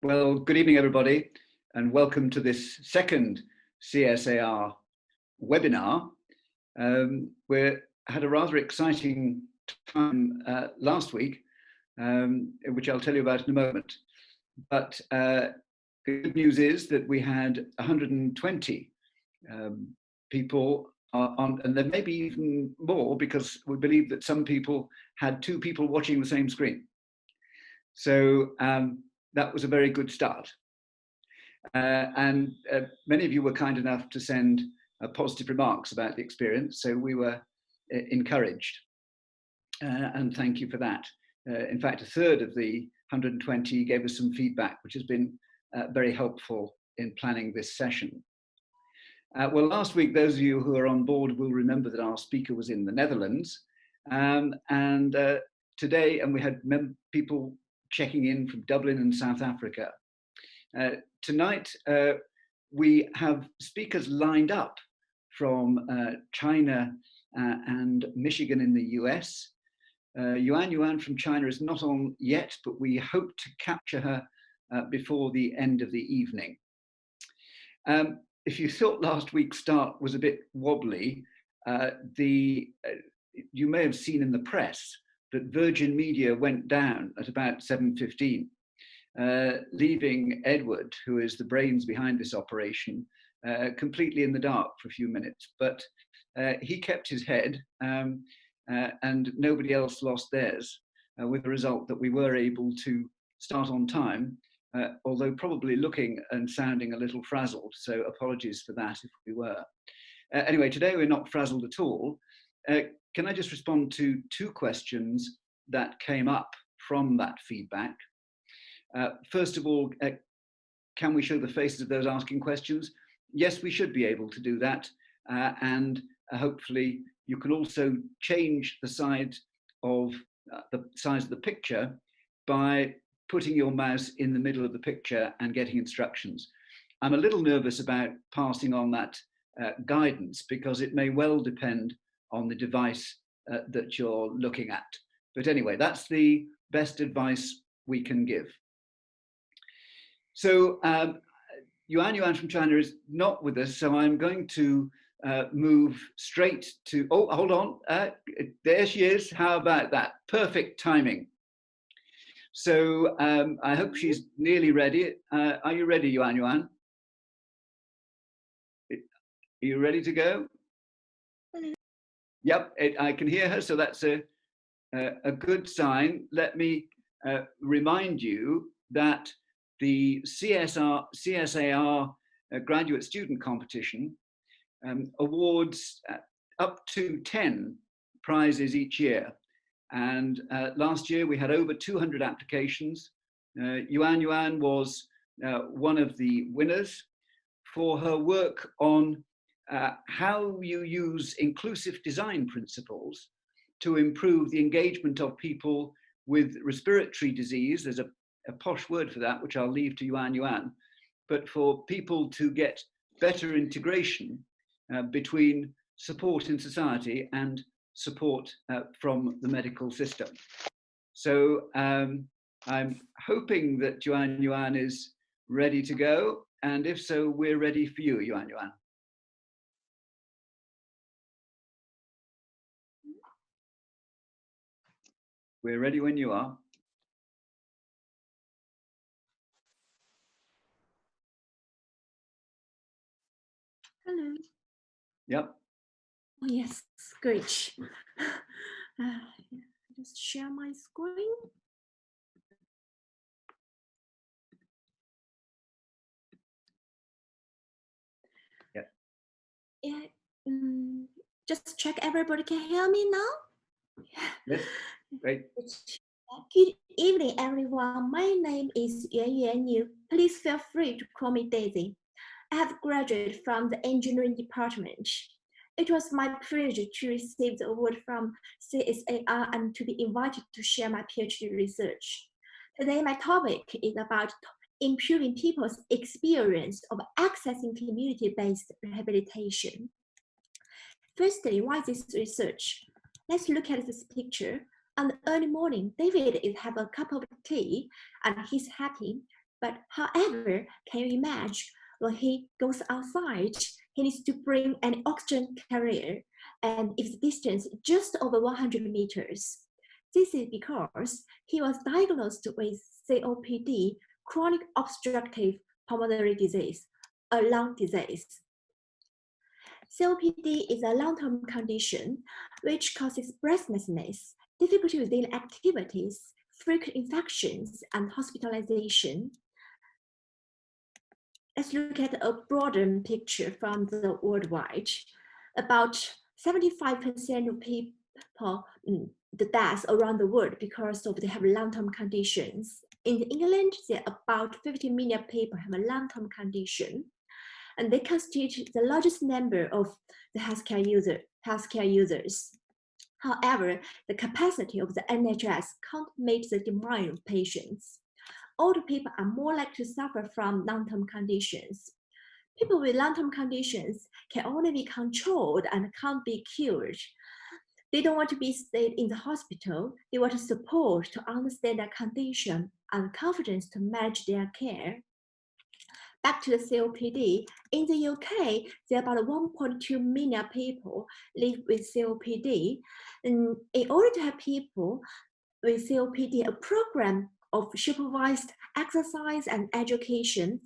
Well, good evening, everybody, and welcome to this second CSAR webinar. We had a rather exciting time last week, which I'll tell you about in a moment. But the good news is that we had 120 people on, and there may be even more because we believe that some people had two people watching the same screen. So that was a very good start. And many of you were kind enough to send positive remarks about the experience, so we were encouraged. And thank you for that. In fact, a third of the 120 gave us some feedback, which has been very helpful in planning this session. Well, last week, those of you who are on board will remember that our speaker was in the Netherlands. Today, and we had people checking in from Dublin and South Africa. Tonight, we have speakers lined up from China and Michigan in the US. Yuan from China is not on yet, but we hope to capture her before the end of the evening. If you thought last week's start was a bit wobbly, you may have seen in the press that Virgin Media went down at about 7:15, leaving Edward, who is the brains behind this operation, completely in the dark for a few minutes. But he kept his head and nobody else lost theirs, with the result that we were able to start on time, although probably looking and sounding a little frazzled. So apologies for that if we were. Anyway, today we're not frazzled at all. Can I just respond to two questions that came up from that feedback? First of all, can we show the faces of those asking questions? Yes, we should be able to do that. And hopefully you can also change the size of the picture by putting your mouse in the middle of the picture and getting instructions. I'm a little nervous about passing on that guidance because it may well depend on the device that you're looking at. But anyway, that's the best advice we can give. So Yuan from China is not with us, so I'm going to move straight to, oh, hold on, there she is. How about that? Perfect timing. So I hope she's nearly ready. Are you ready, Yuan? Are you ready to go? Yep, I can hear her, so that's a good sign. Let me remind you that the CSAR graduate student competition awards up to 10 prizes each year. And last year we had over 200 applications. Yuan was one of the winners for her work on how you use inclusive design principles to improve the engagement of people with respiratory disease. There's a posh word for that, which I'll leave to Yuan, but for people to get better integration between support in society and support from the medical system. So I'm hoping that Yuan is ready to go, and if so, we're ready for you, Yuan. We're ready when you are. Hello. Yep. Oh, yes, great. Just share my screen. Yep. Yeah. Just check everybody can hear me now. Yes. Great. Good evening, everyone. My name is Yuan Yu. Please feel free to call me Daisy. I have graduated from the engineering department. It was my pleasure to receive the award from CSAR and to be invited to share my PhD research. Today, my topic is about improving people's experience of accessing community-based rehabilitation. Firstly, why this research? Let's look at this picture. On the early morning, David is having a cup of tea and he's happy, But however, can you imagine when he goes outside, he needs to bring an oxygen carrier, and if the distance is just over 100 meters. This is because he was diagnosed with COPD, chronic obstructive pulmonary disease, a lung disease. COPD is a long-term condition which causes breathlessness, difficulty with daily activities, frequent infections, and hospitalization. Let's look at a broader picture from the worldwide. About 75% of people, the deaths around the world because of they have long-term conditions. In England, there are about 50 million people have a long-term condition, and they constitute the largest number of the healthcare users. However, the capacity of the NHS can't meet the demand of patients. Older people are more likely to suffer from long-term conditions. People with long-term conditions can only be controlled and can't be cured. They don't want to be stayed in the hospital. They want support to understand their condition and confidence to manage their care. Back to the COPD, in the UK, there are about 1.2 million people live with COPD. And in order to have people with COPD, a program of supervised exercise and education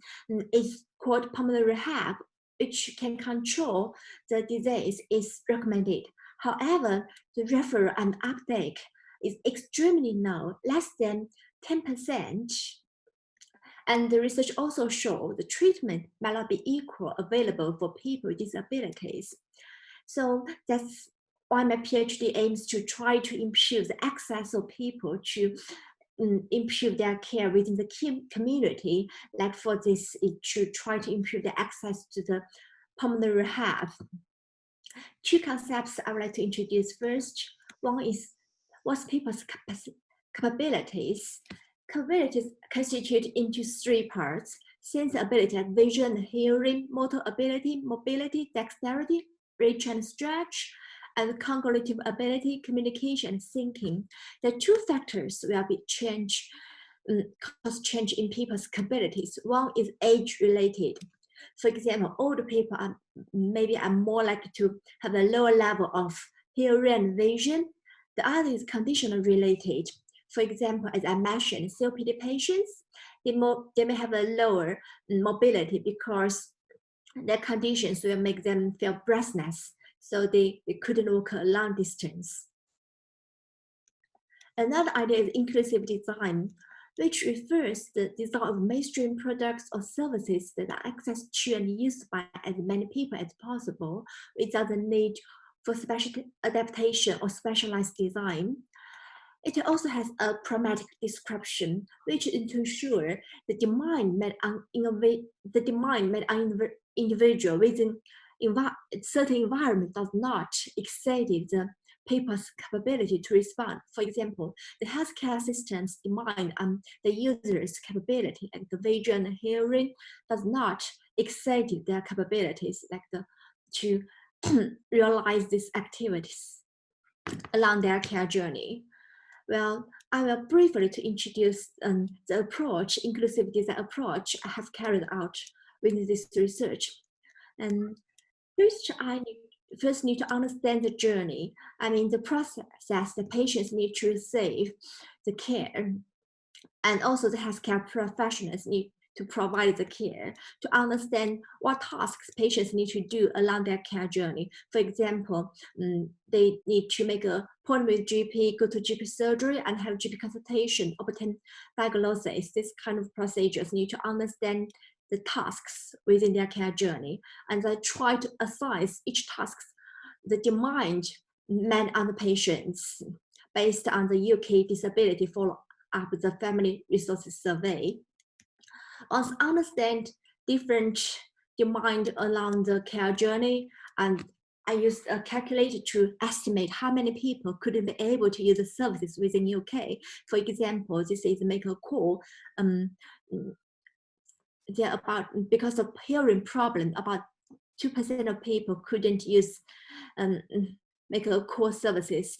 is called pulmonary rehab, which can control the disease, is recommended. However, the referral and uptake is extremely low, less than 10%. And the research also shows the treatment might not be equal available for people with disabilities. So that's why my PhD aims to try to improve the access of people to improve their care within the community. Like for this, it should try to improve the access to the pulmonary rehab. Two concepts I would like to introduce first. One is what's people's capabilities. Capabilities constitute into three parts: sense ability like vision, hearing, motor ability, mobility, dexterity, reach and stretch, and cognitive ability, communication, and thinking. The two factors will be cause change in people's capabilities. One is age-related. For example, older people are more likely to have a lower level of hearing and vision. The other is conditional related. For example, as I mentioned, COPD patients, they may have a lower mobility because their conditions will make them feel breathless, so they couldn't walk a long distance. Another idea is inclusive design, which refers to the design of mainstream products or services that are accessed to and used by as many people as possible without the need for special adaptation or specialized design. It also has a pragmatic description, which is to ensure the demand met on individual within certain environment does not exceed the people's capability to respond. For example, the healthcare system's demand on the user's capability and the vision and hearing does not exceed their capabilities, like to realize these activities along their care journey. Well, I will briefly to introduce the approach, inclusive design approach I have carried out with this research. And first, I first need to understand the journey. I mean, the process the patients need to receive the care, and also the healthcare professionals need to provide the care, to understand what tasks patients need to do along their care journey. For example, they need to make an appointment with GP, go to GP surgery and have GP consultation, obtain diagnosis. This kind of procedures need to understand the tasks within their care journey, and they try to assess each task, the demand met on the patients based on the UK disability follow-up, the family resources survey. Once understand different demand along the care journey, and I used a calculator to estimate how many people could be able to use the services within UK. For example, this is make a call. Because of hearing problem, about 2% of people couldn't use make a call services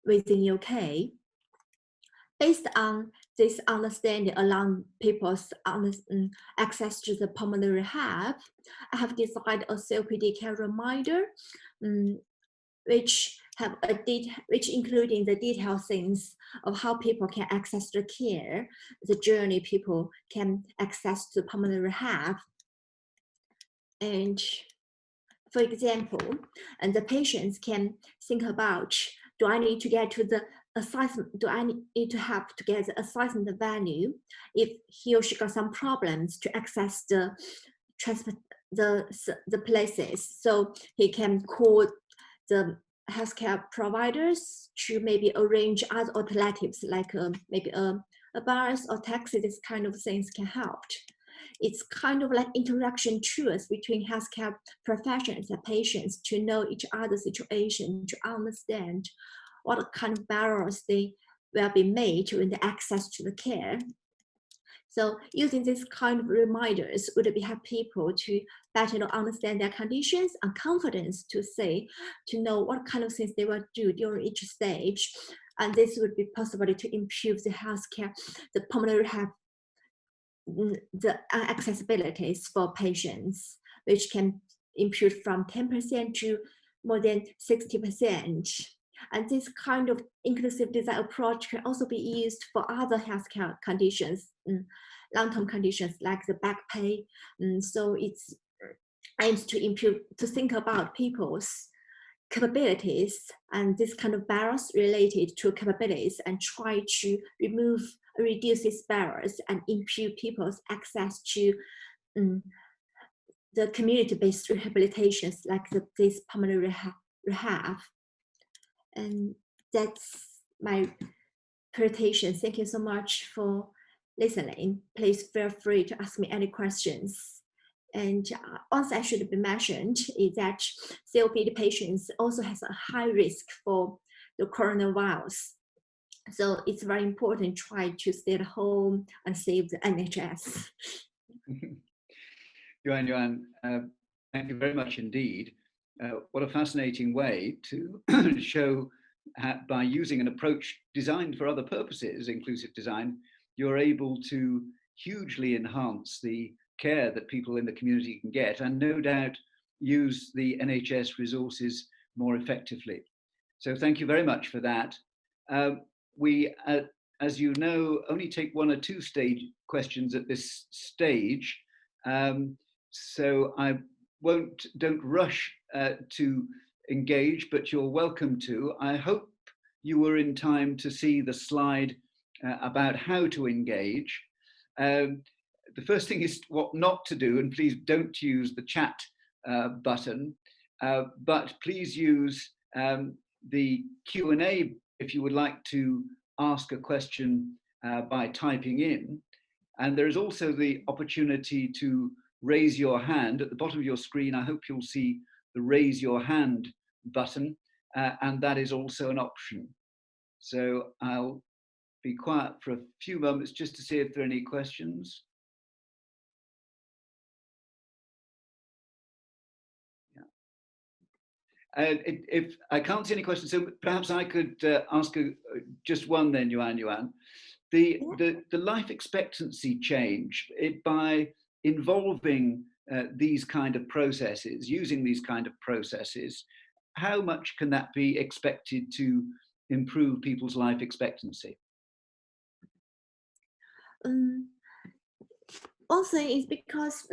within UK. Based on this understanding along people's access to the pulmonary rehab, I have designed a COPD care reminder, which including the detailed things of how people can access the care, the journey people can access to pulmonary rehab. And for example, and the patients can think about, do I need to get to the assessment? Do I need to have to get the assessment venue if he or she got some problems to access the places? So he can call the healthcare providers to maybe arrange other alternatives, like maybe a bus or taxi. This kind of things can help. It's kind of like interaction tools between healthcare professionals and patients to know each other's situation, to understand what kind of barriers they will be made when they access to the care. So using this kind of reminders would be help people to better understand their conditions and confidence to know what kind of things they will do during each stage. And this would be possible to improve the healthcare, the pulmonary rehab, the accessibilities for patients, which can improve from 10% to more than 60%. And this kind of inclusive design approach can also be used for other healthcare conditions, long-term conditions like the back pain. So it's aims to improve, to think about people's capabilities and this kind of barriers related to capabilities, and try to reduce these barriers and improve people's access to the community-based rehabilitations like this pulmonary rehab. And that's my presentation. Thank you so much for listening. Please feel free to ask me any questions. And also I should be mentioned is that COPD patients also has a high risk for the coronavirus. So it's very important to try to stay at home and save the NHS. Yuan, thank you very much indeed. What a fascinating way to show by using an approach designed for other purposes, inclusive design, you're able to hugely enhance the care that people in the community can get, and no doubt use the NHS resources more effectively. So thank you very much for that. We, as you know, only take 1 or 2 questions at this stage. So I don't rush to engage, but you're welcome to. I hope you were in time to see the slide about how to engage. The first thing is what not to do, and please don't use the chat button, but please use the Q&A if you would like to ask a question by typing in. And there is also the opportunity to raise your hand. At the bottom of your screen, I hope you'll see the raise your hand button, and that is also an option. So I'll be quiet for a few moments just to see if there are any questions. If I can't see any questions, so perhaps I could ask just one then, Yuan. The life expectancy change by involving these kind of processes, using these kind of processes, how much can that be expected to improve people's life expectancy? Also, it's because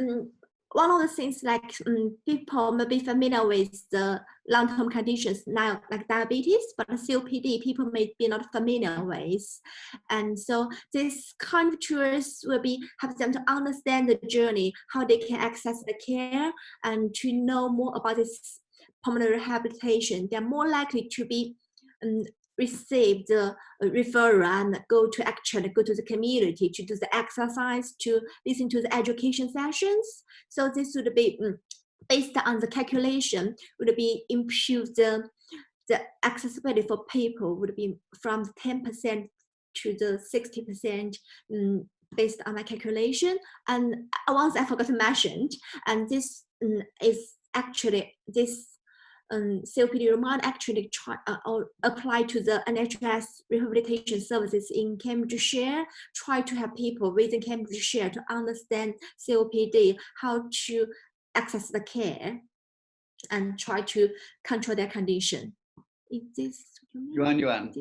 one of the things like people may be familiar with the long-term conditions now, like diabetes, but COPD people may be not familiar with. And so this kind of tools will help them to understand the journey, how they can access the care, and to know more about this pulmonary rehabilitation. They're more likely to be receive the referral and go to the community to do the exercise, to listen to the education sessions. So this would be based on the calculation, would be improve the accessibility for people would be from 10% to the 60% based on my calculation. And once I forgot to mention, and this is actually this COPD might actually apply to the NHS rehabilitation services in Cambridgeshire, try to have people within Cambridgeshire to understand COPD, how to access the care, and try to control their condition. Is this Yuan,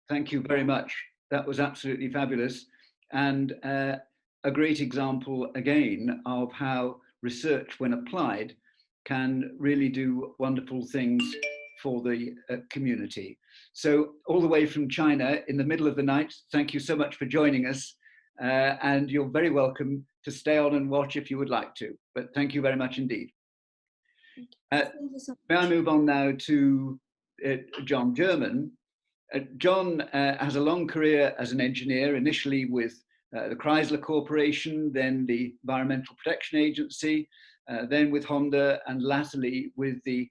thank you very much. That was absolutely fabulous, and a great example again of how research, when applied, can really do wonderful things for the community. So all the way from China in the middle of the night, thank you so much for joining us. And you're very welcome to stay on and watch if you would like to, but thank you very much indeed. May I move on now to John German. John has a long career as an engineer, initially with the Chrysler Corporation, then the Environmental Protection Agency, then with Honda, and latterly with the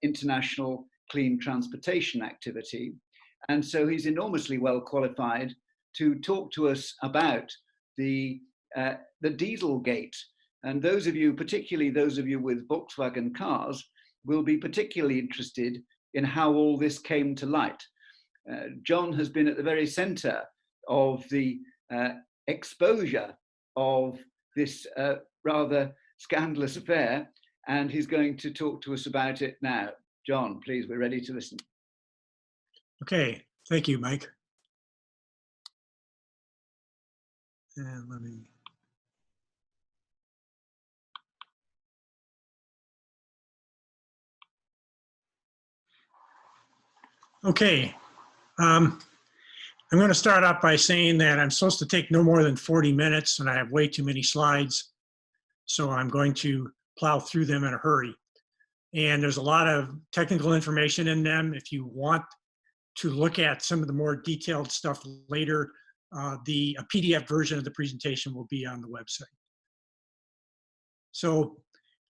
International Clean Transportation Activity. And so he's enormously well qualified to talk to us about the Dieselgate. And those of you, particularly those of you with Volkswagen cars, will be particularly interested in how all this came to light. John has been at the very center of the exposure of this rather scandalous affair, and he's going to talk to us about it now. John, please, we're ready to listen. Okay, thank you, Mike. And let me. Okay, I'm going to start off by saying that I'm supposed to take no more than 40 minutes, and I have way too many slides, so I'm going to plow through them in a hurry. And there's a lot of technical information in them. If you want to look at some of the more detailed stuff later, a PDF version of the presentation will be on the website. So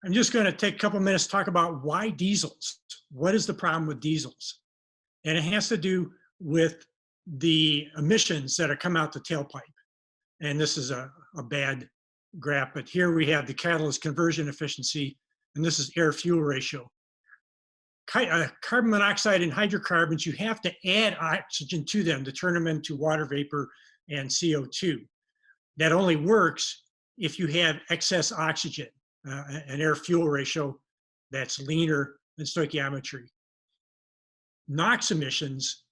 I'm just going to take a couple minutes to talk about why diesels. What is the problem with diesels? And it has to do with the emissions that are coming out the tailpipe. And this is a bad graph, but here we have the catalyst conversion efficiency, and this is air-fuel ratio. Carbon monoxide and hydrocarbons, you have to add oxygen to them to turn them into water vapor and CO2. That only works if you have excess oxygen, an air-fuel ratio that's leaner than stoichiometry. NOx emissions,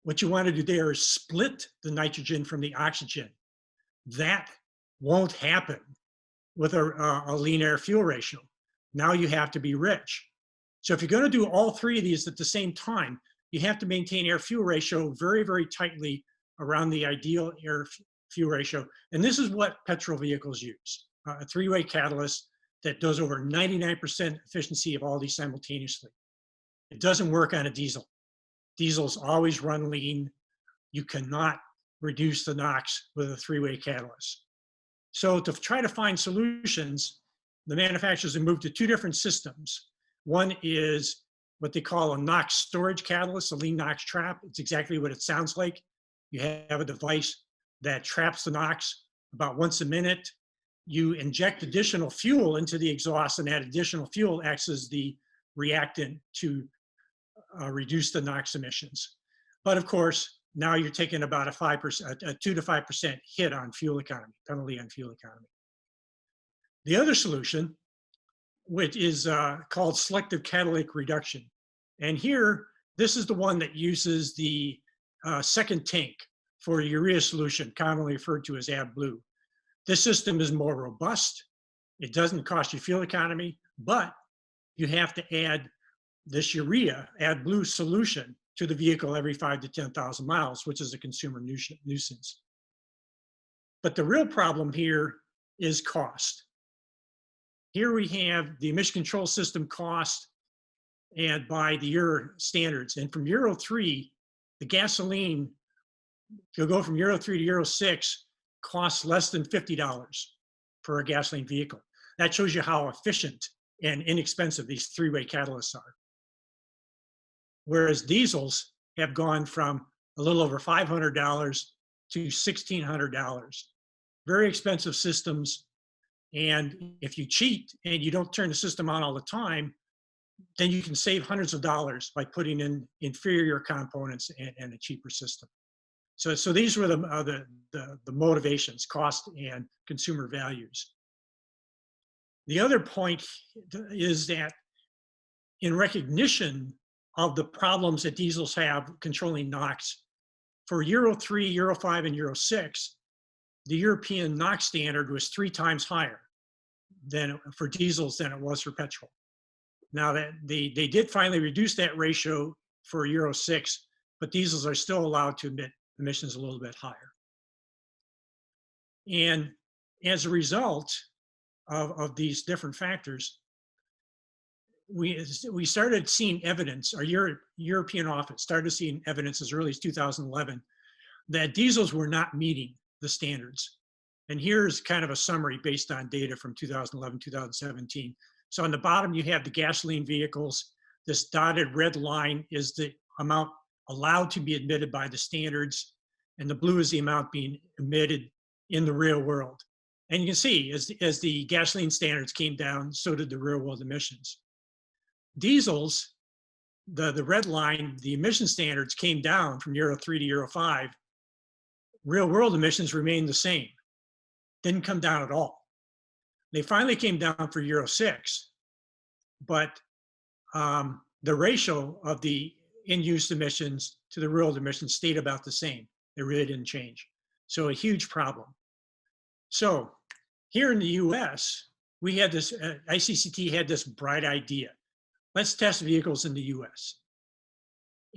what you want to do there is split the nitrogen from the oxygen. That won't happen with a lean air fuel ratio. Now you have to be rich. So if you're going to do all three of these at the same time, you have to maintain air fuel ratio very, very tightly around the ideal air fuel ratio. And this is what petrol vehicles use, a three-way catalyst that does over 99% efficiency of all these simultaneously. It doesn't work on a diesel. Diesels always run lean. You cannot reduce the NOx with a three-way catalyst. So to try to find solutions, the manufacturers have moved to two different systems. One is what they call a NOx storage catalyst, a lean NOx trap. It's exactly what it sounds like. You have a device that traps the NOx about once a minute. You inject additional fuel into the exhaust, and that additional fuel acts as the reactant to reduce the NOx emissions. But of course, now you're taking about a 2 to 5% hit on fuel economy, penalty on fuel economy. The other solution, which is called selective catalytic reduction. And here, this is the one that uses the second tank for urea solution, commonly referred to as AdBlue. This system is more robust. It doesn't cost you fuel economy, but you have to add this urea, AdBlue solution, to the vehicle every 5 to 10,000 miles, which is a consumer nuisance. But the real problem here is cost. Here we have the emission control system cost and by the Euro standards. And from Euro 3, the gasoline, you'll go from Euro 3 to Euro 6, costs less than $50 for a gasoline vehicle. That shows you how efficient and inexpensive these three-way catalysts are. Whereas diesels have gone from a little over $500 to $1,600. Very expensive systems. And if you cheat and you don't turn the system on all the time, then you can save hundreds of dollars by putting in inferior components and a cheaper system. So these were the motivations, cost and consumer values. The other point is that in recognition of the problems that diesels have controlling NOx, for Euro 3, Euro 5, and Euro 6, the European NOx standard was 3 times higher than for diesels than it was for petrol. Now that they did finally reduce that ratio for Euro 6, but diesels are still allowed to emit emissions a little bit higher. And as a result of these different factors, we started seeing evidence, our European office started seeing evidence as early as 2011 that diesels were not meeting the standards. And here's kind of a summary based on data from 2011, 2017. So on the bottom, you have the gasoline vehicles. This dotted red line is the amount allowed to be emitted by the standards, and the blue is the amount being emitted in the real world. And you can see as the gasoline standards came down, so did the real world emissions. Diesels, the red line, the emission standards came down from Euro 3 to Euro 5. Real world emissions remained the same, didn't come down at all. They finally came down for Euro 6, but the ratio of the in-use emissions to the real emissions stayed about the same. They really didn't change. So a huge problem. So here in the US, we had this, ICCT had this bright idea. Let's test vehicles in the US.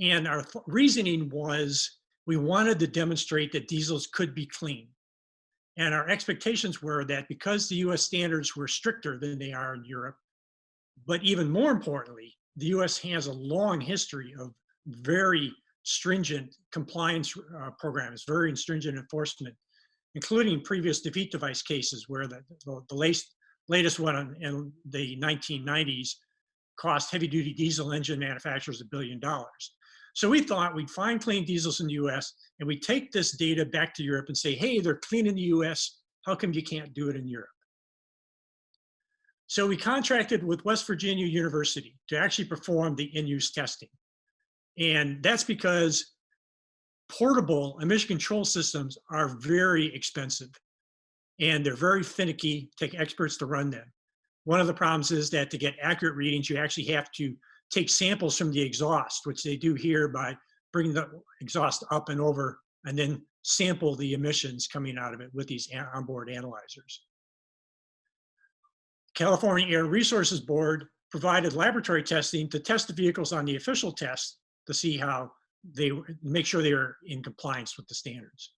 And our reasoning was we wanted to demonstrate that diesels could be clean. And our expectations were that because the US standards were stricter than they are in Europe, but even more importantly, the US has a long history of very stringent compliance programs, very stringent enforcement, including previous defeat device cases where the latest one in the 1990s cost heavy-duty diesel engine manufacturers $1 billion. So we thought we'd find clean diesels in the US and we take this data back to Europe and say, hey, they're clean in the US, how come you can't do it in Europe? So we contracted with West Virginia University to actually perform the in-use testing. And that's because portable emission control systems are very expensive and they're very finicky, take experts to run them. One of the problems is that to get accurate readings, you actually have to take samples from the exhaust, which they do here by bringing the exhaust up and over and then sample the emissions coming out of it with these onboard analyzers. California Air Resources Board provided laboratory testing to test the vehicles on the official test to see how they make sure they are in compliance with the standards.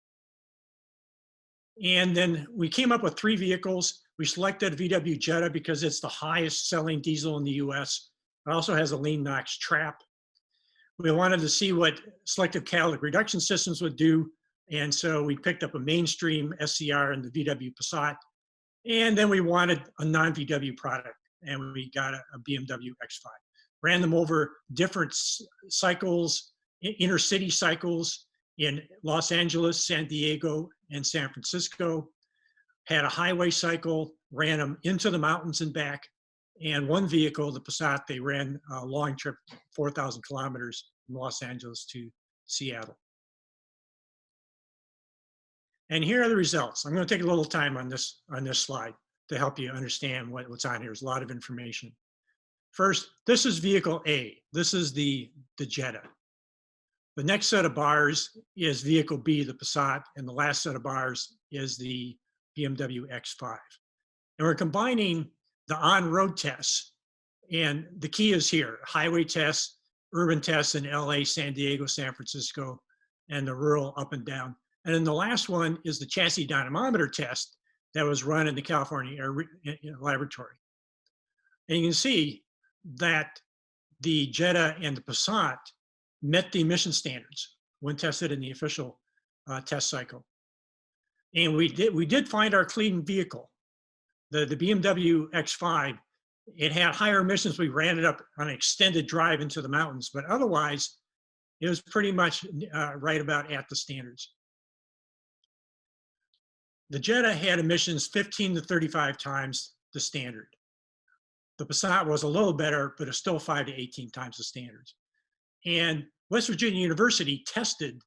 And then we came up with 3 vehicles. We selected VW Jetta because it's the highest selling diesel in the US. It also has a lean NOx trap. We wanted to see what selective catalytic reduction systems would do. And so we picked up a mainstream SCR in the VW Passat. And then we wanted a non-VW product, and we got a BMW X5. Ran them over different cycles, inner city cycles in Los Angeles, San Diego, and San Francisco. Had a highway cycle, ran them into the mountains and back. And one vehicle, the Passat, they ran a long trip, 4,000 kilometers from Los Angeles to Seattle. And here are the results. I'm going to take a little time on this slide to help you understand what's on here. There's a lot of information. First, this is vehicle A. This is the Jetta. The next set of bars is vehicle B, the Passat, and the last set of bars is the BMW X5. And we're combining the on-road tests, and the key is here, highway tests, urban tests in LA, San Diego, San Francisco, and the rural up and down. And then the last one is the chassis dynamometer test that was run in the California Air Laboratory. And you can see that the Jetta and the Passat met the emission standards when tested in the official test cycle. And we did find our clean vehicle. The BMW X5, it had higher emissions. We ran it up on an extended drive into the mountains, but otherwise it was pretty much right about at the standards. The Jetta had emissions 15 to 35 times the standard. The Passat was a little better, but it's still 5 to 18 times the standards. And West Virginia University tested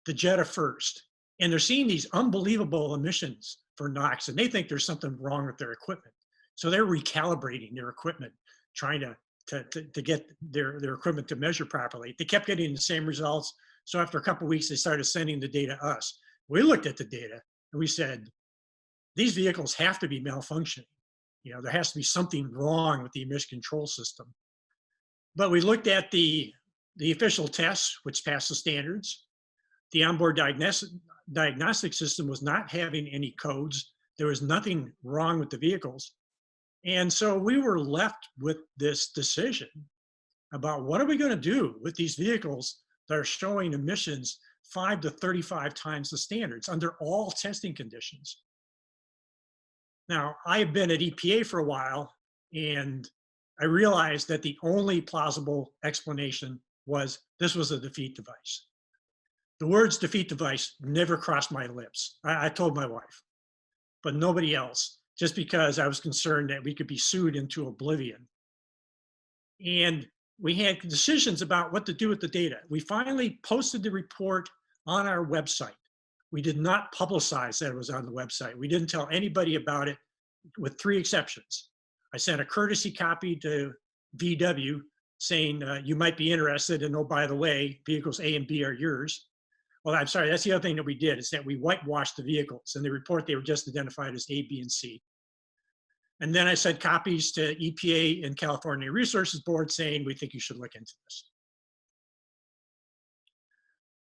the Jetta first, and they're seeing these unbelievable emissions for NOx, and they think there's something wrong with their equipment. So they're recalibrating their equipment, trying to get their equipment to measure properly. They kept getting the same results. So after a couple of weeks, they started sending the data to us. We looked at the data and we said, these vehicles have to be malfunctioning. You know, there has to be something wrong with the emission control system. But we looked at the official tests, which passed the standards. The onboard diagnostic system was not having any codes. There was nothing wrong with the vehicles. And so we were left with this decision about what are we going to do with these vehicles that are showing emissions 5 to 35 times the standards under all testing conditions. Now, I've been at EPA for a while, and I realized that the only plausible explanation was this was a defeat device. The words defeat device never crossed my lips. I told my wife, but nobody else, just because I was concerned that we could be sued into oblivion. And we had decisions about what to do with the data. We finally posted the report on our website. We did not publicize that it was on the website. We didn't tell anybody about it, with 3 exceptions. I sent a courtesy copy to VW saying, you might be interested, and oh, by the way, vehicles A and B are yours. Well, I'm sorry, that's the other thing that we did, is that we whitewashed the vehicles. In the report, they were just identified as A, B, and C. And then I sent copies to EPA and California Resources Board saying, we think you should look into this.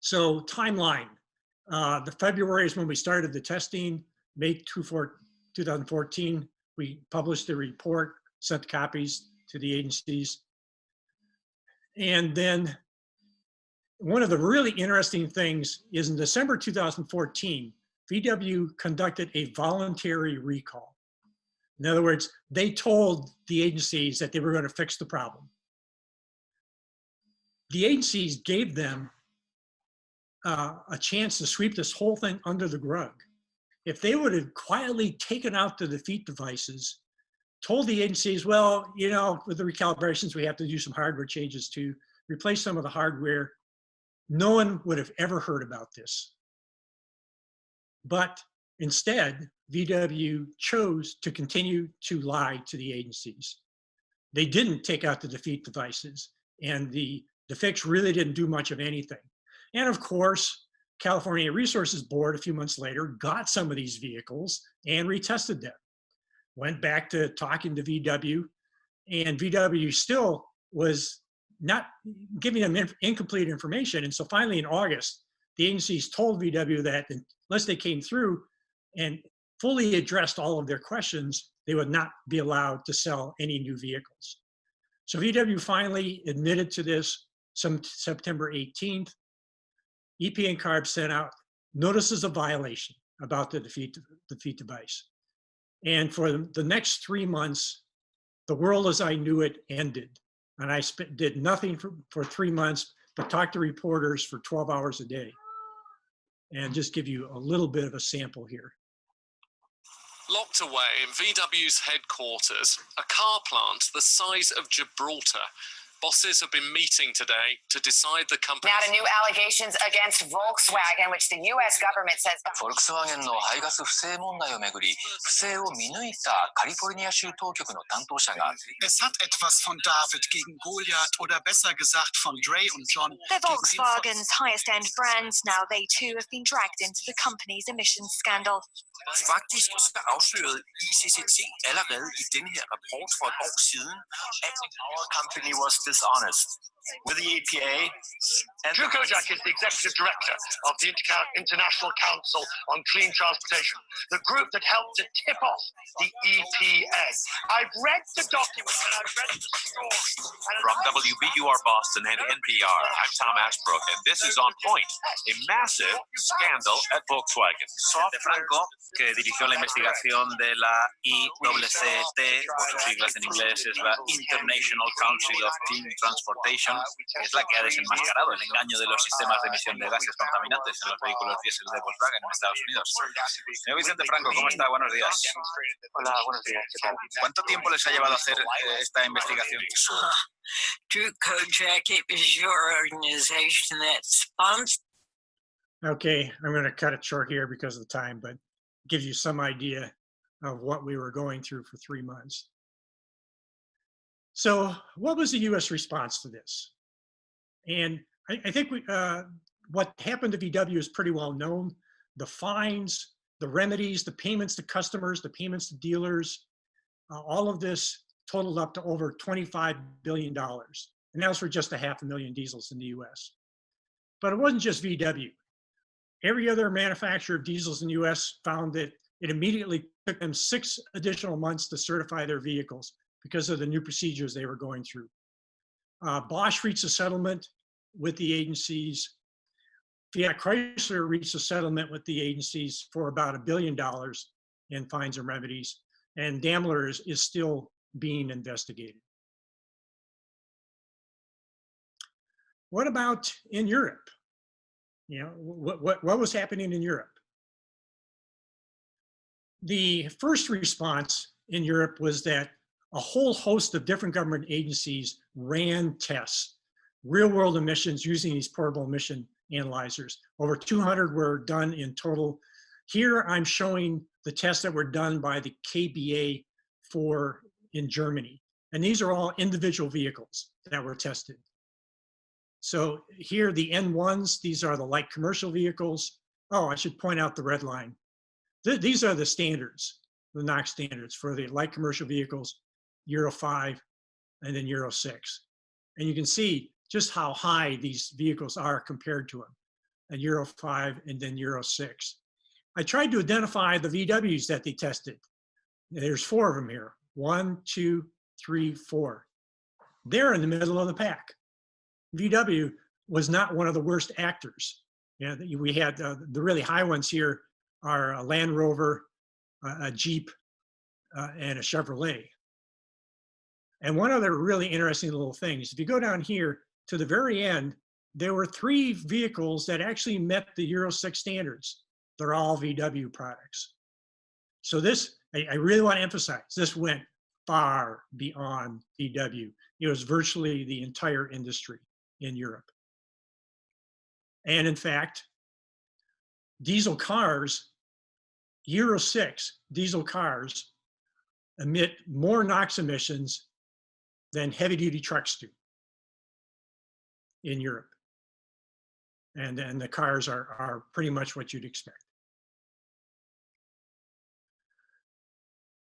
So timeline, the February is when we started the testing. May 2014, we published the report, sent copies to the agencies. And then one of the really interesting things is in December 2014, VW conducted a voluntary recall. In other words, they told the agencies that they were going to fix the problem. The agencies gave them a chance to sweep this whole thing under the rug. If they would have quietly taken out the defeat devices, told the agencies, well, you know, with the recalibrations, we have to do some hardware changes to replace some of the hardware, no one would have ever heard about this. But instead, VW chose to continue to lie to the agencies. They didn't take out the defeat devices, and the fix really didn't do much of anything. And of course, California Resources Board, a few months later, got some of these vehicles and retested them. Went back to talking to VW, and VW still was not giving them incomplete information. And so finally in August, the agencies told VW that unless they came through and fully addressed all of their questions, they would not be allowed to sell any new vehicles. So VW finally admitted to this September 18th. EPA and CARB sent out notices of violation about the defeat device. And for the next 3 months, the world as I knew it ended. And I did nothing for 3 months, but talked to reporters for 12 hours a day. And just give you a little bit of a sample here. Locked away in VW's headquarters, a car plant the size of Gibraltar, bosses have been meeting today to decide the company. Now to new allegations against Volkswagen, which the U.S. government says. フォルクスワーゲンの排ガス不正問題をめぐり、不正を見抜いたカリフォルニア州当局の担当者が。Es hat etwas von David gegen Goliath oder besser gesagt von Dre und John. They're Volkswagen's highest-end brands now. They too have been dragged into the company's emissions scandal. Faktisk så afslørede ICCT allerede i denne her rapport for et år siden, at our company was dishonest with the EPA. Drew Kojak is the executive director of the International Council on Clean Transportation, the group that helped to tip off the EPA. I've read the document and I've read the story, and From WBUR Boston and NPR, I'm Tom Ashbrook, and this is On Point, a massive scandal at Volkswagen. De Franco, que dirigió la investigación de la ICCT, por sus siglas en inglés es la International Council of Clean Transportation, que es la que ha desenmascarado el engaño de los sistemas de emisión de gases contaminantes en los vehículos diésel de Volkswagen en Estados Unidos. Señor Vicente Franco, ¿cómo está? Buenos días. Hola, buenos días. ¿Qué tal? ¿Cuánto tiempo les ha llevado a hacer esta investigación? Drew Kojak, it was your organization that sponsored. Okay, I'm going to cut it short here because of the time, but it gives you some idea of what we were going through for 3 months. So what was the U.S. response to this? And I think what happened to VW is pretty well known. The fines, the remedies, the payments to customers, the payments to dealers, all of this totaled up to over $25 billion. And that was for just 500,000 diesels in the US. But it wasn't just VW. Every other manufacturer of diesels in the US found that it immediately took them 6 additional months to certify their vehicles because of the new procedures they were going through. Bosch reached a settlement with the agencies. Fiat Chrysler reached a settlement with the agencies for about $1 billion in fines and remedies. And Daimler is still being investigated. What about in Europe? You know, what was happening in Europe? The first response in Europe was that a whole host of different government agencies ran tests, real-world emissions using these portable emission analyzers. Over 200 were done in total. Here I'm showing the tests that were done by the KBA in Germany. And these are all individual vehicles that were tested. So here the N1s, these are the light commercial vehicles. Oh, I should point out the red line. These are the standards, the NOx standards for the light commercial vehicles, Euro 5 and then Euro 6. And you can see just how high these vehicles are compared to them, and Euro 5 and then Euro 6. I tried to identify the VWs that they tested. There's 4 of them here. 1, 2, 3, 4. They're in the middle of the pack. VW was not one of the worst actors. Yeah, we had the really high ones here are a Land Rover, a Jeep, and a Chevrolet. And one other really interesting little thing is if you go down here to the very end, there were 3 vehicles that actually met the Euro 6 standards. They're all VW products. So this, I really want to emphasize, this went far beyond VW. It was virtually the entire industry in Europe. And in fact, diesel cars, Euro 6 diesel cars emit more NOx emissions than heavy duty trucks do in Europe. And the cars are pretty much what you'd expect.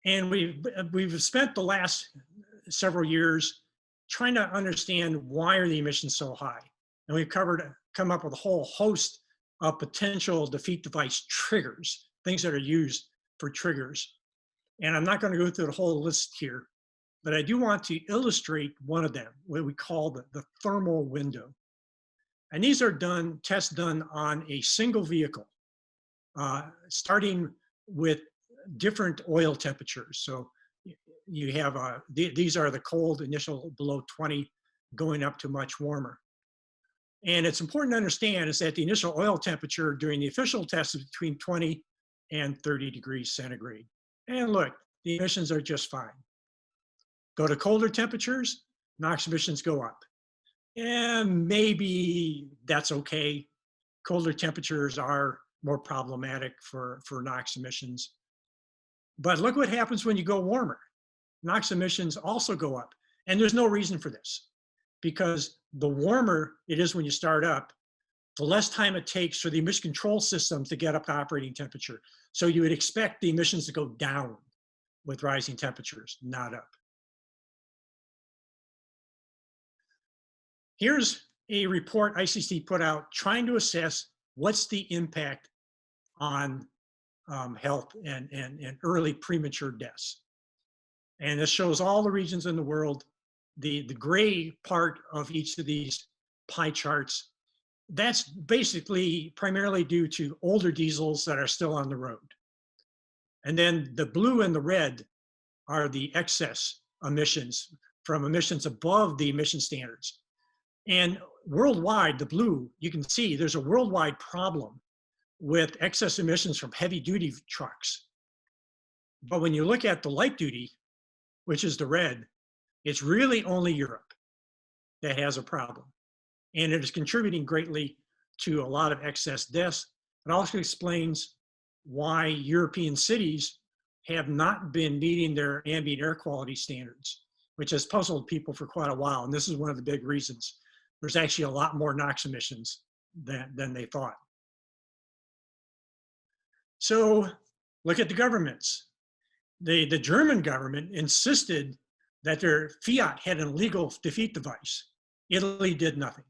And we've spent the last several years trying to understand why are the emissions so high. And we've come up with a whole host of potential defeat device triggers, things that are used for triggers. And I'm not going to go through the whole list here, but I do want to illustrate one of them, what we call the thermal window. And these are tests done on a single vehicle, starting with different oil temperatures. So you have, these are the cold initial below 20 going up to much warmer. And it's important to understand is that the initial oil temperature during the official test is between 20 and 30 degrees centigrade. And look, the emissions are just fine. Go to colder temperatures, NOx emissions go up. And maybe that's okay. Colder temperatures are more problematic for NOx emissions. But look what happens when you go warmer. NOx emissions also go up. And there's no reason for this, because the warmer it is when you start up, the less time it takes for the emission control systems to get up to operating temperature. So you would expect the emissions to go down with rising temperatures, not up. Here's a report ICCT put out trying to assess what's the impact on health and early premature deaths. And this shows all the regions in the world. the gray part of each of these pie charts, that's basically primarily due to older diesels that are still on the road. And then the blue and the red are the excess emissions from emissions above the emission standards. And worldwide, the blue, you can see there's a worldwide problem with excess emissions from heavy duty trucks. But when you look at the light duty, which is the red, it's really only Europe that has a problem. And it is contributing greatly to a lot of excess deaths. It also explains why European cities have not been meeting their ambient air quality standards, which has puzzled people for quite a while. And this is one of the big reasons. There's actually a lot more NOx emissions than they thought. So look at the governments. The German government insisted that their Fiat had an illegal defeat device. Italy did nothing.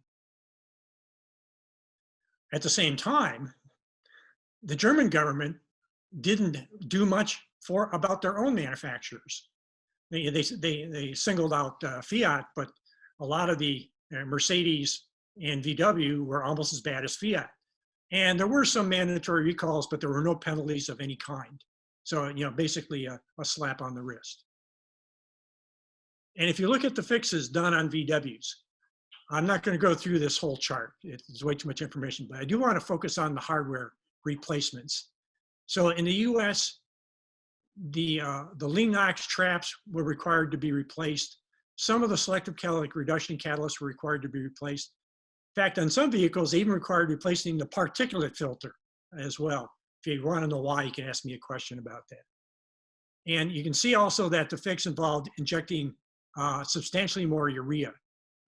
At the same time, the German government didn't do much about their own manufacturers. They singled out Fiat, but a lot of the Mercedes and VW were almost as bad as Fiat. And there were some mandatory recalls, but there were no penalties of any kind. So, you know, basically a slap on the wrist. And if you look at the fixes done on VWs, I'm not going to go through this whole chart. It's way too much information, but I do want to focus on the hardware replacements. So in the US, the lean NOx traps were required to be replaced. Some of the selective catalytic reduction catalysts were required to be replaced. In fact, on some vehicles, they even required replacing the particulate filter as well. If you want to know why, you can ask me a question about that. And you can see also that the fix involved injecting substantially more urea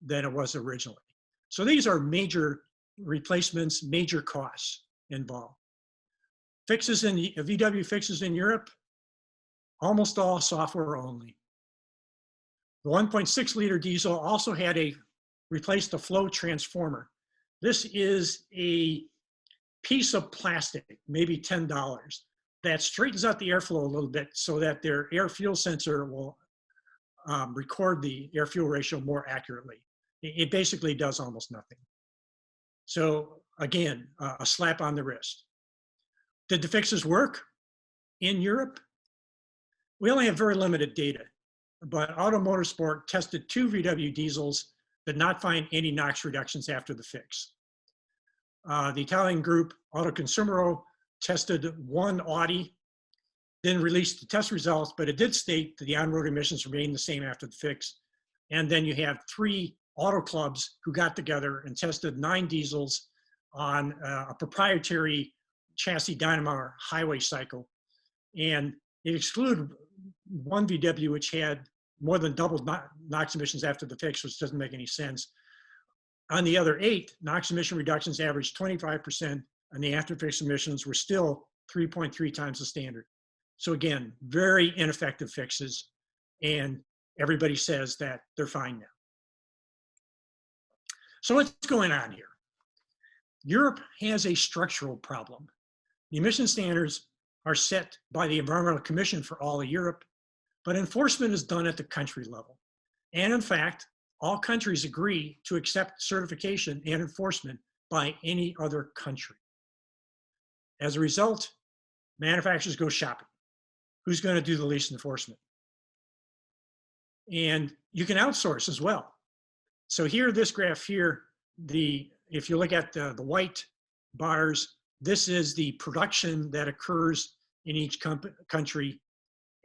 than it was originally. So these are major replacements, major costs involved. Fixes in the VW fixes in Europe, almost all software only. The 1.6 liter diesel also had replaced the flow transformer. This is a piece of plastic, maybe $10, that straightens out the airflow a little bit so that their air fuel sensor will record the air fuel ratio more accurately. It basically does almost nothing. So again, a slap on the wrist. Did the fixes work in Europe? We only have very limited data, but Auto Motorsport tested 2 VW diesels, did not find any NOx reductions after the fix. The Italian group Autoconsumero tested 1 Audi, didn't release the test results, but it did state that the on-road emissions remained the same after the fix. And then you have 3 auto clubs who got together and tested 9 diesels on a proprietary chassis dynamo highway cycle. And it excluded 1 VW, which had more than double NOx emissions after the fix, which doesn't make any sense. On the other 8, NOx emission reductions averaged 25%, and the after-fix emissions were still 3.3 times the standard. So again, very ineffective fixes, and everybody says that they're fine now. So what's going on here? Europe has a structural problem. The emission standards are set by the Environmental Commission for all of Europe, but enforcement is done at the country level. And in fact, all countries agree to accept certification and enforcement by any other country. As a result, manufacturers go shopping. Who's going to do the least enforcement? And you can outsource as well. So here, this graph here, if you look at the white bars, this is the production that occurs in each country.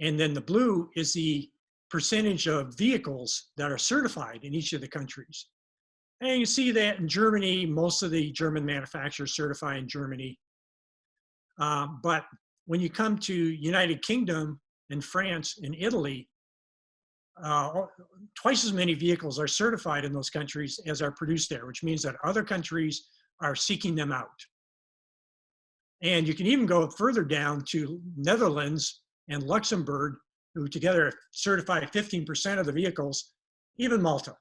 And then the blue is the percentage of vehicles that are certified in each of the countries. And you see that in Germany, most of the German manufacturers certify in Germany. But when you come to United Kingdom and France and Italy, twice as many vehicles are certified in those countries as are produced there, which means that other countries are seeking them out. And you can even go further down to Netherlands and Luxembourg, who together certify 15% of the vehicles. Even Malta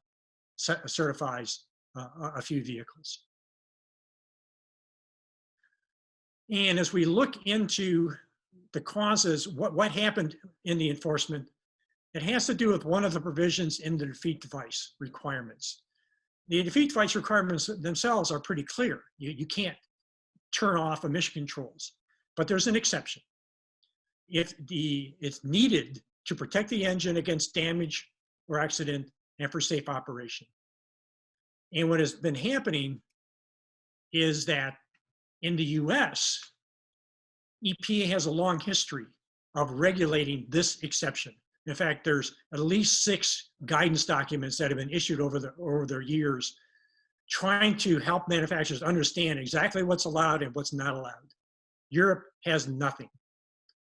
certifies a few vehicles. And as we look into the causes, what happened in the enforcement, It has to do with one of the provisions in the defeat device requirements. The defeat device requirements themselves are pretty clear. You can't turn off emission controls, but there's an exception. If it's needed to protect the engine against damage or accident and for safe operation. And what has been happening is that in the US, EPA has a long history of regulating this exception. In fact, there's at least 6 guidance documents that have been issued over the years trying to help manufacturers understand exactly what's allowed and what's not allowed. Europe has nothing.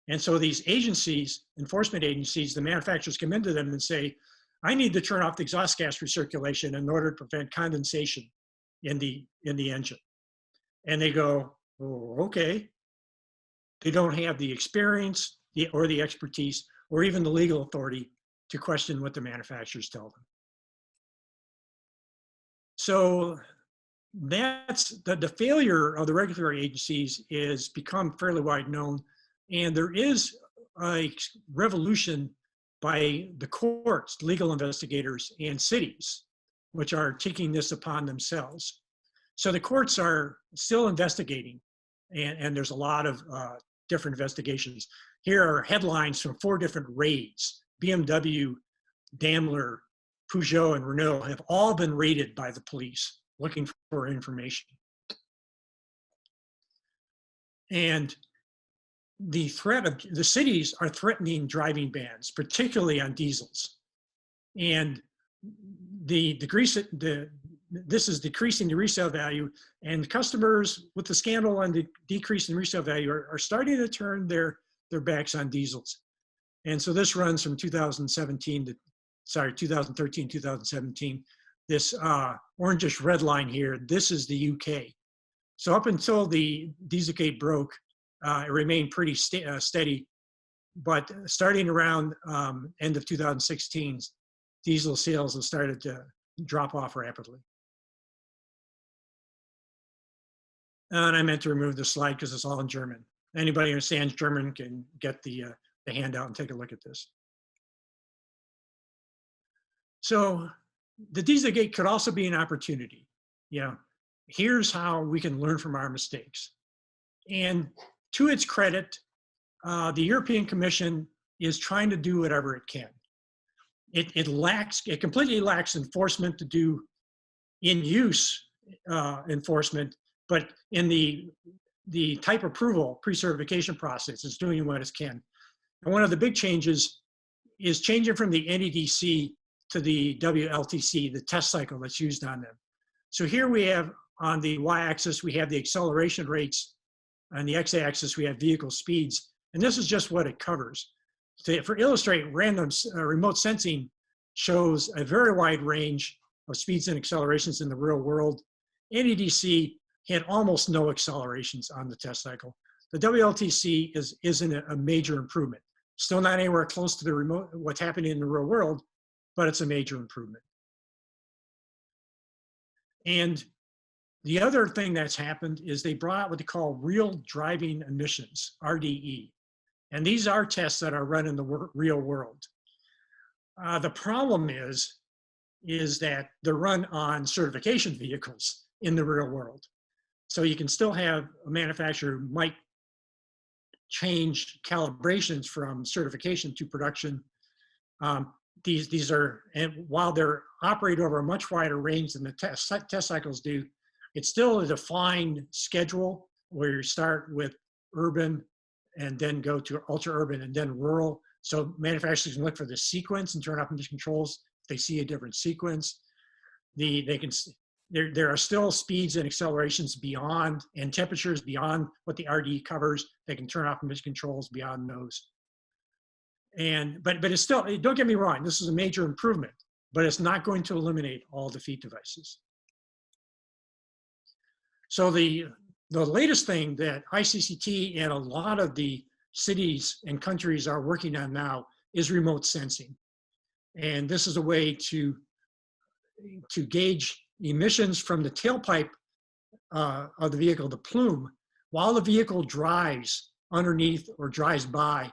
And so these agencies, enforcement agencies, the manufacturers come into them and say, I need to turn off the exhaust gas recirculation in order to prevent condensation in the engine. And they go, oh, okay. They don't have the experience or the expertise or even the legal authority to question what the manufacturers tell them. So that's the failure of the regulatory agencies is become fairly wide known. And there is a revolution by the courts, legal investigators, and cities, which are taking this upon themselves. So the courts are still investigating, and there's a lot of different investigations. Here are headlines from 4 different raids. BMW, Daimler, Peugeot, and Renault have all been raided by the police looking for information. And the threat of the cities are threatening driving bans, particularly on diesels. And this is decreasing the resale value, and customers with the scandal and the decrease in resale value are starting to turn their backs on diesels. And so this runs from 2013, 2017. This orangish red line here, this is the UK. So up until the Dieselgate broke, it remained pretty steady, but starting around end of 2016, diesel sales have started to drop off rapidly. And I meant to remove the slide because it's all in German. Anybody who understands German can get the handout and take a look at this. So the Dieselgate could also be an opportunity. You know, here's how we can learn from our mistakes. And to its credit, the European Commission is trying to do whatever it can. It completely lacks enforcement to do in-use enforcement, but in the type approval pre-certification process, it's doing what it can. And one of the big changes is changing from the NEDC to the WLTC, the test cycle that's used on them. So here we have on the y-axis, we have the acceleration rates. On the x-axis, we have vehicle speeds. And this is just what it covers. For illustrate, remote sensing shows a very wide range of speeds and accelerations in the real world. NEDC had almost no accelerations on the test cycle. The WLTC isn't a major improvement. Still not anywhere close to the what's happening in the real world, but it's a major improvement. And the other thing that's happened is they brought out what they call real driving emissions, RDE. And these are tests that are run in the real world. The problem is that they're run on certification vehicles in the real world. So you can still have a manufacturer who might change calibrations from certification to production. These are, and while they're operate over a much wider range than the test cycles do, it's still a defined schedule where you start with urban and then go to ultra urban and then rural. So manufacturers can look for the sequence and turn off emission controls if they see a different sequence. There are still speeds and accelerations beyond and temperatures beyond what the RDE covers. They can turn off emission controls beyond those. But it's still, don't get me wrong, this is a major improvement, but it's not going to eliminate all defeat devices. So the latest thing that ICCT and a lot of the cities and countries are working on now is remote sensing. And this is a way to gauge emissions from the tailpipe of the vehicle, the plume, while the vehicle drives underneath or drives by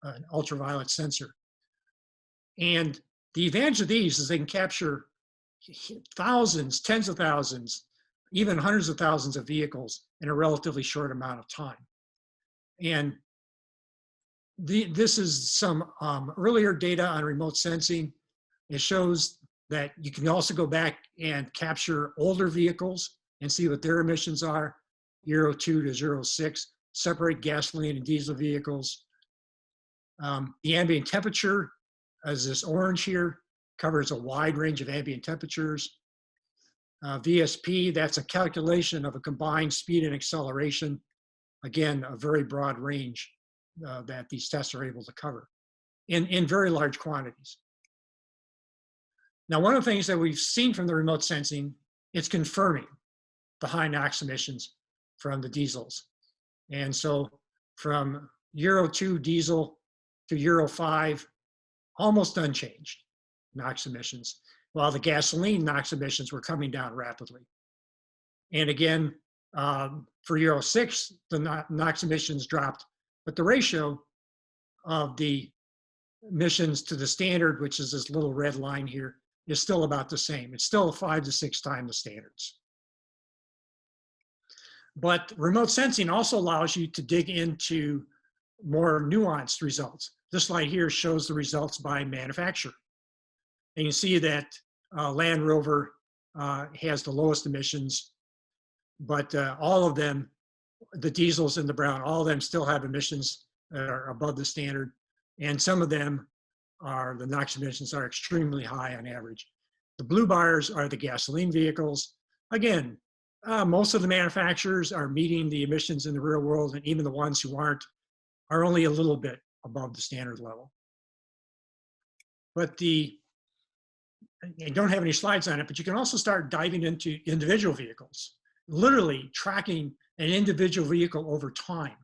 an ultraviolet sensor. And the advantage of these is they can capture thousands, tens of thousands, even hundreds of thousands of vehicles in a relatively short amount of time. And this is some earlier data on remote sensing. It shows that you can also go back and capture older vehicles and see what their emissions are, Euro 2 to Euro 6, separate gasoline and diesel vehicles. The ambient temperature, as this orange here, covers a wide range of ambient temperatures. VSP, that's a calculation of a combined speed and acceleration. Again, a very broad range that these tests are able to cover in very large quantities. Now, one of the things that we've seen from the remote sensing, it's confirming the high NOx emissions from the diesels. And so from Euro 2 diesel to Euro 5, almost unchanged NOx emissions, while the gasoline NOx emissions were coming down rapidly. And again, for Euro 6, the NOx emissions dropped, but the ratio of the emissions to the standard, which is this little red line here, is still about the same. It's still 5 to 6 times the standards. But remote sensing also allows you to dig into more nuanced results. This slide here shows the results by manufacturer. And you see that Land Rover has the lowest emissions, but all of them, the diesels in the brown, all of them still have emissions that are above the standard. And some of them are, the NOx emissions are extremely high on average. The blue bars are the gasoline vehicles. Again, most of the manufacturers are meeting the emissions in the real world, and even the ones who aren't are only a little bit above the standard level. But I don't have any slides on it, but you can also start diving into individual vehicles, literally tracking an individual vehicle over time,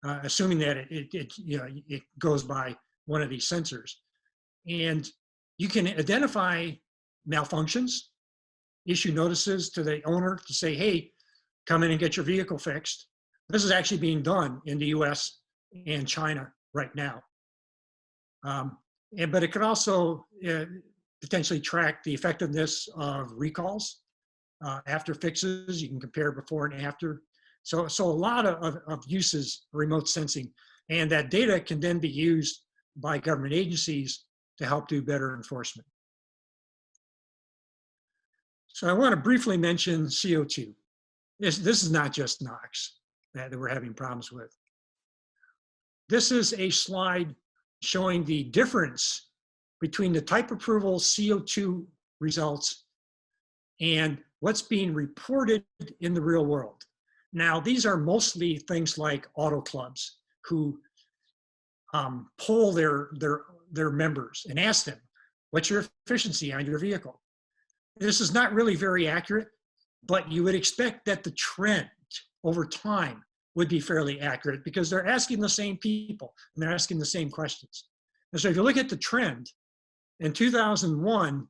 assuming that it goes by one of these sensors. And you can identify malfunctions, issue notices to the owner to say, hey, come in and get your vehicle fixed. This is actually being done in the US and China right now. But it could also potentially track the effectiveness of recalls after fixes. You can compare before and after. So a lot of uses of remote sensing, and that data can then be used by government agencies to help do better enforcement. So I want to briefly mention CO2. This is not just NOx that we're having problems with. This is a slide showing the difference between the type approval CO2 results and what's being reported in the real world. Now, these are mostly things like auto clubs who poll their members and ask them, what's your efficiency on your vehicle? This is not really very accurate, but you would expect that the trend over time would be fairly accurate because they're asking the same people and they're asking the same questions. And so if you look at the trend, in 2001,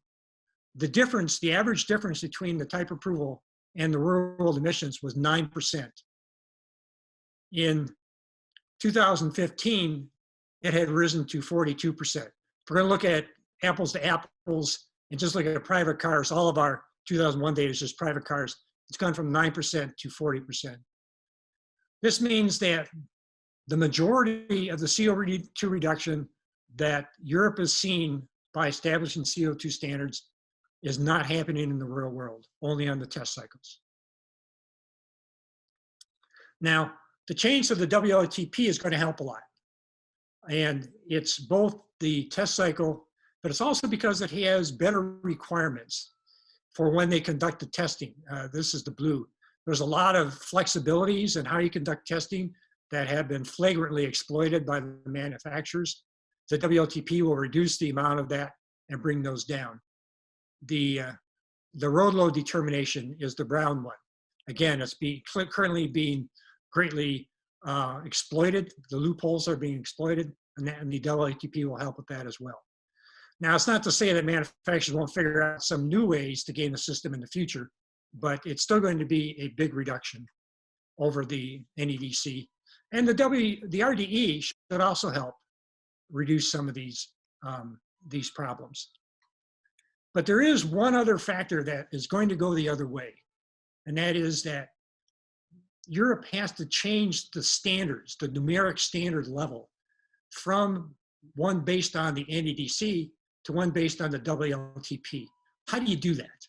the average difference between the type approval and the real world emissions was 9%. In 2015, it had risen to 42%. If we're going to look at apples to apples and just look at private cars, all of our 2001 data is just private cars. It's gone from 9% to 40%. This means that the majority of the CO2 reduction that Europe has seen by establishing CO2 standards is not happening in the real world, only on the test cycles. Now, the change to the WLTP is going to help a lot. And it's both the test cycle, but it's also because it has better requirements for when they conduct the testing. This is the blue. There's a lot of flexibilities in how you conduct testing that have been flagrantly exploited by the manufacturers. The WLTP will reduce the amount of that and bring those down. The road load determination is the brown one. Again, it's currently being greatly exploited. The loopholes are being exploited, and the WLTP will help with that as well. Now, it's not to say that manufacturers won't figure out some new ways to game the system in the future, but it's still going to be a big reduction over the NEDC. And the RDE should also help reduce some of these problems. But there is one other factor that is going to go the other way, and that is that Europe has to change the standards, the numeric standard level, from one based on the NEDC to one based on the WLTP. How do you do that?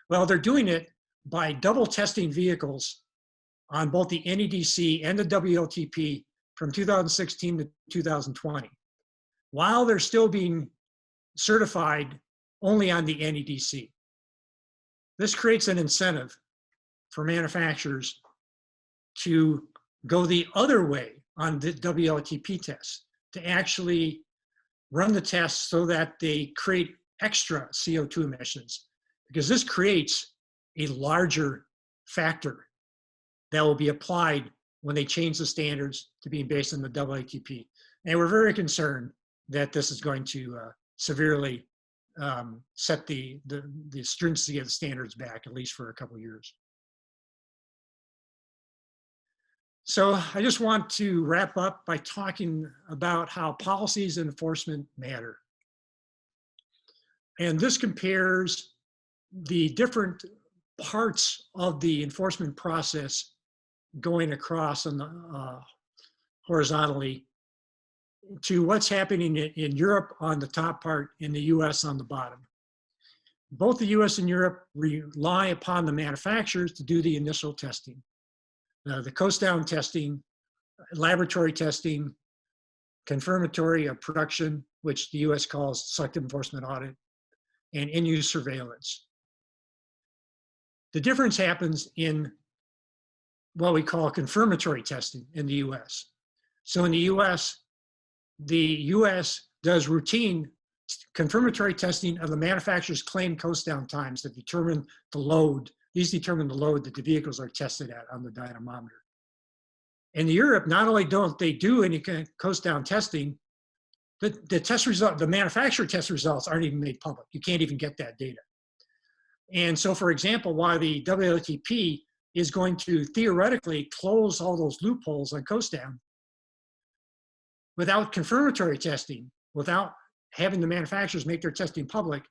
Well, they're doing it by double testing vehicles on both the NEDC and the WLTP from 2016 to 2020, while they're still being certified only on the NEDC. This creates an incentive for manufacturers to go the other way on the WLTP tests, to actually run the tests so that they create extra CO2 emissions, because this creates a larger factor that will be applied when they change the standards to being based on the WLTP. And we're very concerned that this is going to severely set the stringency of the standards back, at least for a couple of years. So I just want to wrap up by talking about how policies and enforcement matter. And this compares the different parts of the enforcement process going across on the, horizontally to what's happening in Europe on the top part, in the US on the bottom. Both the US and Europe rely upon the manufacturers to do the initial testing. The coast down testing, laboratory testing, confirmatory of production, which the US calls selective enforcement audit, and in-use surveillance. The difference happens in what we call confirmatory testing in the US. So in the US does routine confirmatory testing of the manufacturer's claimed coast down times that determine the load. These determine the load that the vehicles are tested at on the dynamometer. In Europe, not only don't they do any coast down testing, the test result, the manufacturer test results aren't even made public. You can't even get that data. And so, for example, while the WLTP is going to theoretically close all those loopholes on coast down, without confirmatory testing, without having the manufacturers make their testing public,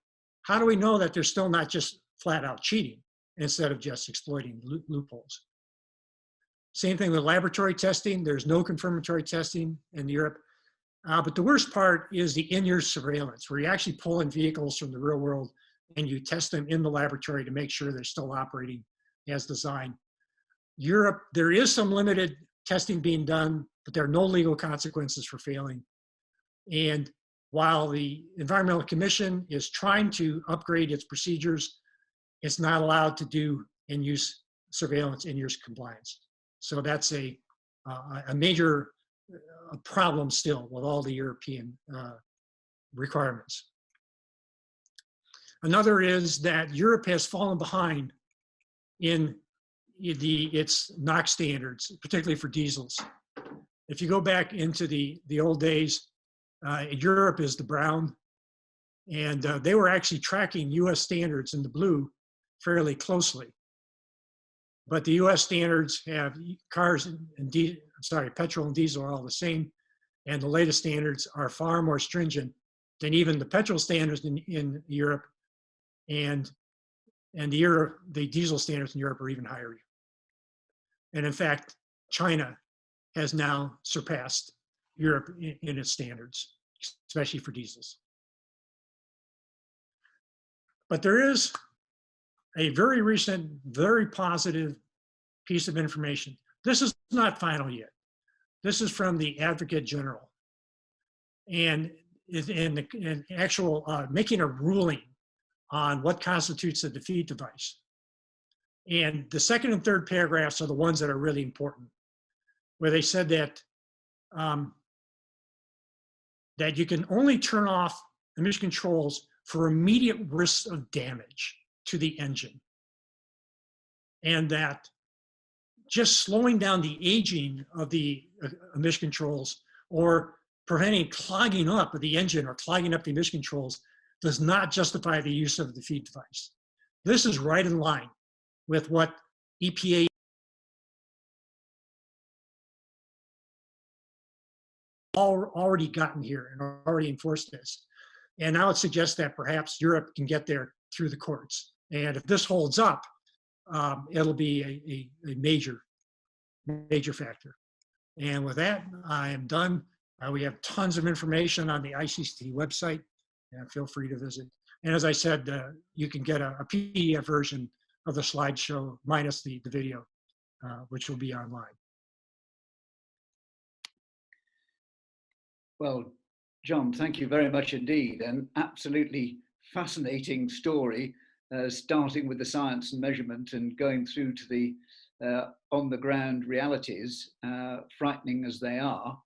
how do we know that they're still not just flat out cheating instead of just exploiting loopholes? Same thing with laboratory testing. There's no confirmatory testing in Europe. But the worst part is the in-use surveillance, where you actually pull in vehicles from the real world and you test them in the laboratory to make sure they're still operating as designed. Europe, there is some limited testing being done, but there are no legal consequences for failing. And while the Environmental Commission is trying to upgrade its procedures, it's not allowed to do in-use surveillance, in-use compliance. So that's a major problem still with all the European requirements. Another is that Europe has fallen behind in its NOx standards, particularly for diesels. If you go back into the old days, Europe is the brown, and they were actually tracking US standards in the blue fairly closely. But the US standards have cars and petrol and diesel are all the same, and the latest standards are far more stringent than even the petrol standards in Europe, and the diesel standards in Europe are even higher. And in fact, China has now surpassed Europe in its standards, especially for diesels. But there is a very recent, very positive piece of information. This is not final yet. This is from the Advocate General, and in actual making a ruling on what constitutes a defeat device. And the second and third paragraphs are the ones that are really important, where they said that that you can only turn off emission controls for immediate risks of damage to the engine, and that just slowing down the aging of the emission controls or preventing clogging up of the engine or clogging up the emission controls does not justify the use of the defeat device. This is right in line with what EPA already gotten here and already enforced this. And I would suggest that perhaps Europe can get there through the courts. And if this holds up, it'll be a major factor. And with that, I am done. We have tons of information on the ICCT website, and feel free to visit. And as I said, you can get a PDF version of the slideshow minus the video, which will be online. Well, John, thank you very much indeed. An absolutely fascinating story, starting with the science and measurement and going through to the on-the-ground realities, frightening as they are,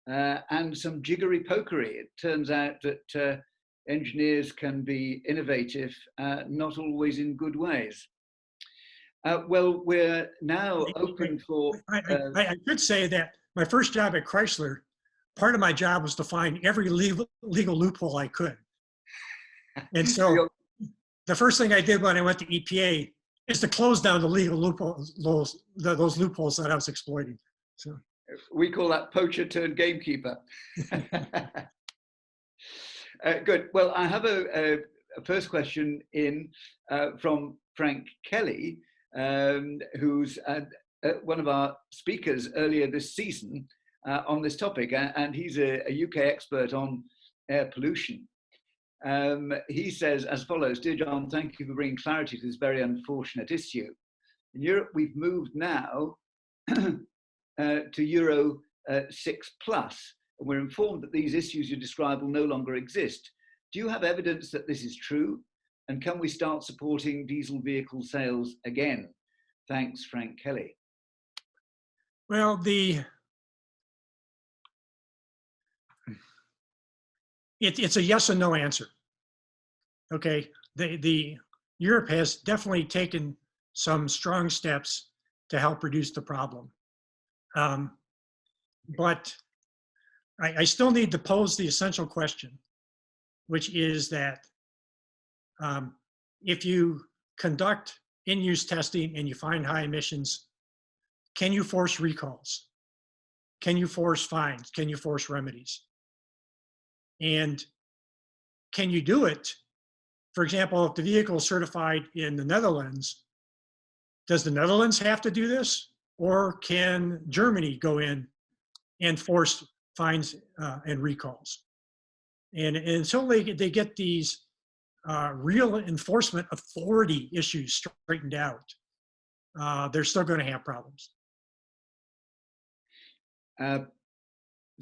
and some jiggery pokery. It turns out that engineers can be innovative, not always in good ways. Well, we're now open for... I could say that my first job at Chrysler, part of my job was to find every legal loophole I could. And so the first thing I did when I went to EPA is to close down the legal loopholes, those loopholes that I was exploiting. So we call that poacher turned gamekeeper. Good. Well, I have a first question in from Frank Kelly, who's one of our speakers earlier this season on this topic, and he's a UK expert on air pollution. He says as follows: Dear John, thank you for bringing clarity to this very unfortunate issue. In Europe, we've moved now to Euro 6+, and we're informed that these issues you describe will no longer exist. Do you have evidence that this is true? And can we start supporting diesel vehicle sales again? Thanks, Frank Kelly. Well, it's a yes and no answer. Okay, Europe has definitely taken some strong steps to help reduce the problem. But I still need to pose the essential question, which is that if you conduct in-use testing and you find high emissions, can you force recalls? Can you force fines? Can you force remedies? And can you do it? For example, if the vehicle is certified in the Netherlands, does the Netherlands have to do this? Or can Germany go in and force fines and recalls? And until they get these real enforcement authority issues straightened out, they're still going to have problems.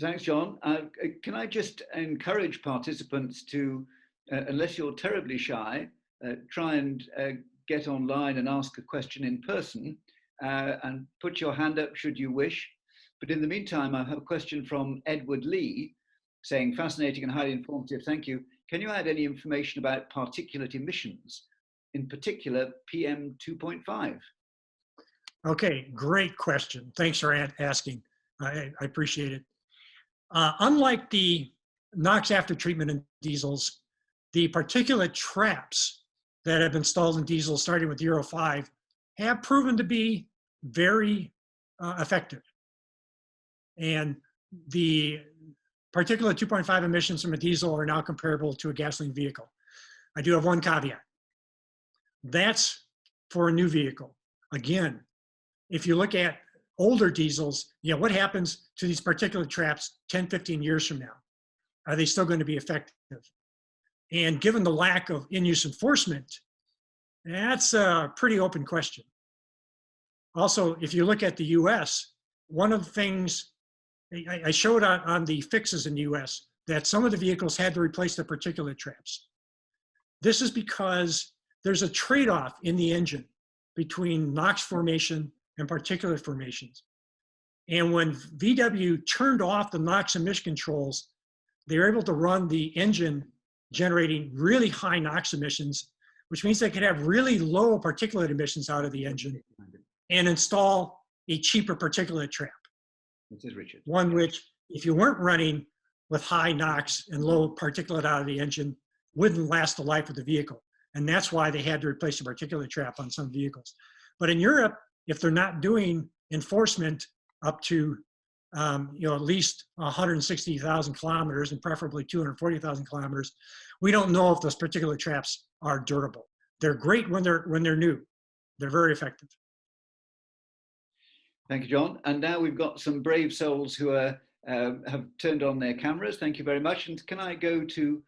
Thanks, John. Can I just encourage participants to, unless you're terribly shy, try and get online and ask a question in person, and put your hand up should you wish. But in the meantime, I have a question from Edward Lee saying, fascinating and highly informative, thank you. Can you add any information about particulate emissions, in particular PM 2.5? Okay, great question. Thanks for asking. I appreciate it. Unlike the NOx after treatment in diesels, the particulate traps that have been installed in diesels, starting with Euro 5, have proven to be very effective. And the particulate 2.5 emissions from a diesel are now comparable to a gasoline vehicle. I do have one caveat. That's for a new vehicle. Again, if you look at older diesels, what happens to these particulate traps 10, 15 years from now? Are they still going to be effective? And given the lack of in-use enforcement, that's a pretty open question. Also, if you look at the US, one of the things I showed on the fixes in the US that some of the vehicles had to replace the particulate traps. This is because there's a trade-off in the engine between NOx formation and particulate formations. And when VW turned off the NOx emission controls, they were able to run the engine generating really high NOx emissions, which means they could have really low particulate emissions out of the engine and install a cheaper particulate trap. This is Richard. One which, if you weren't running with high NOx and low particulate out of the engine, wouldn't last the life of the vehicle. And that's why they had to replace the particulate trap on some vehicles. But in Europe, if they're not doing enforcement up to at least 160,000 kilometers and preferably 240,000 kilometers. We don't know if those particular traps are durable. They're great when they're new. They're very effective. Thank you, John. And now we've got some brave souls who are, have turned on their cameras. Thank you very much. And can I go to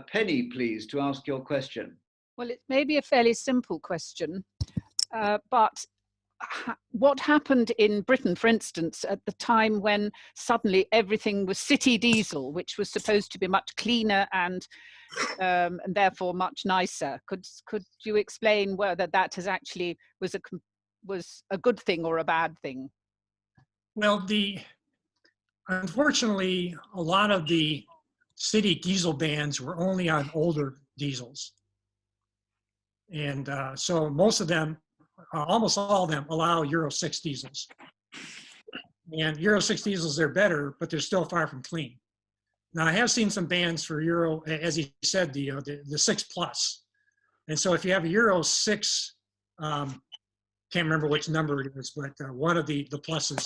Penny, please, to ask your question? Well, it may be a fairly simple question, but what happened in Britain, for instance, at the time when suddenly everything was city diesel, which was supposed to be much cleaner and therefore much nicer? Could you explain whether that has actually was a good thing or a bad thing? Well, unfortunately, a lot of the city diesel bans were only on older diesels. And so most of them, almost all of them, allow Euro 6 diesels. And Euro 6 diesels are better, but they're still far from clean. Now, I have seen some bans for Euro, as you said, the 6+. And so if you have a Euro 6, can't remember which number it is, but one of the pluses,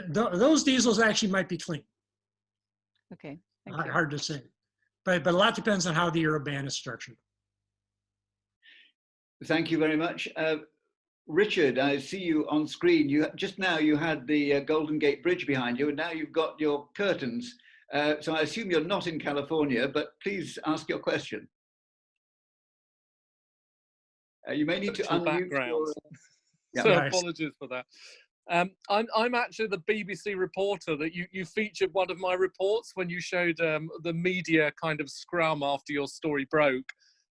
those diesels actually might be clean. Okay, thank you. Hard to say. But a lot depends on how the Euro ban is structured. Thank you very much. Richard, I see you on screen. Just now you had the Golden Gate Bridge behind you, and now you've got your curtains. So I assume you're not in California, but please ask your question. You may need to unmute your... Yeah. So apologies for that. I'm actually the BBC reporter that you featured one of my reports when you showed the media kind of scrum after your story broke.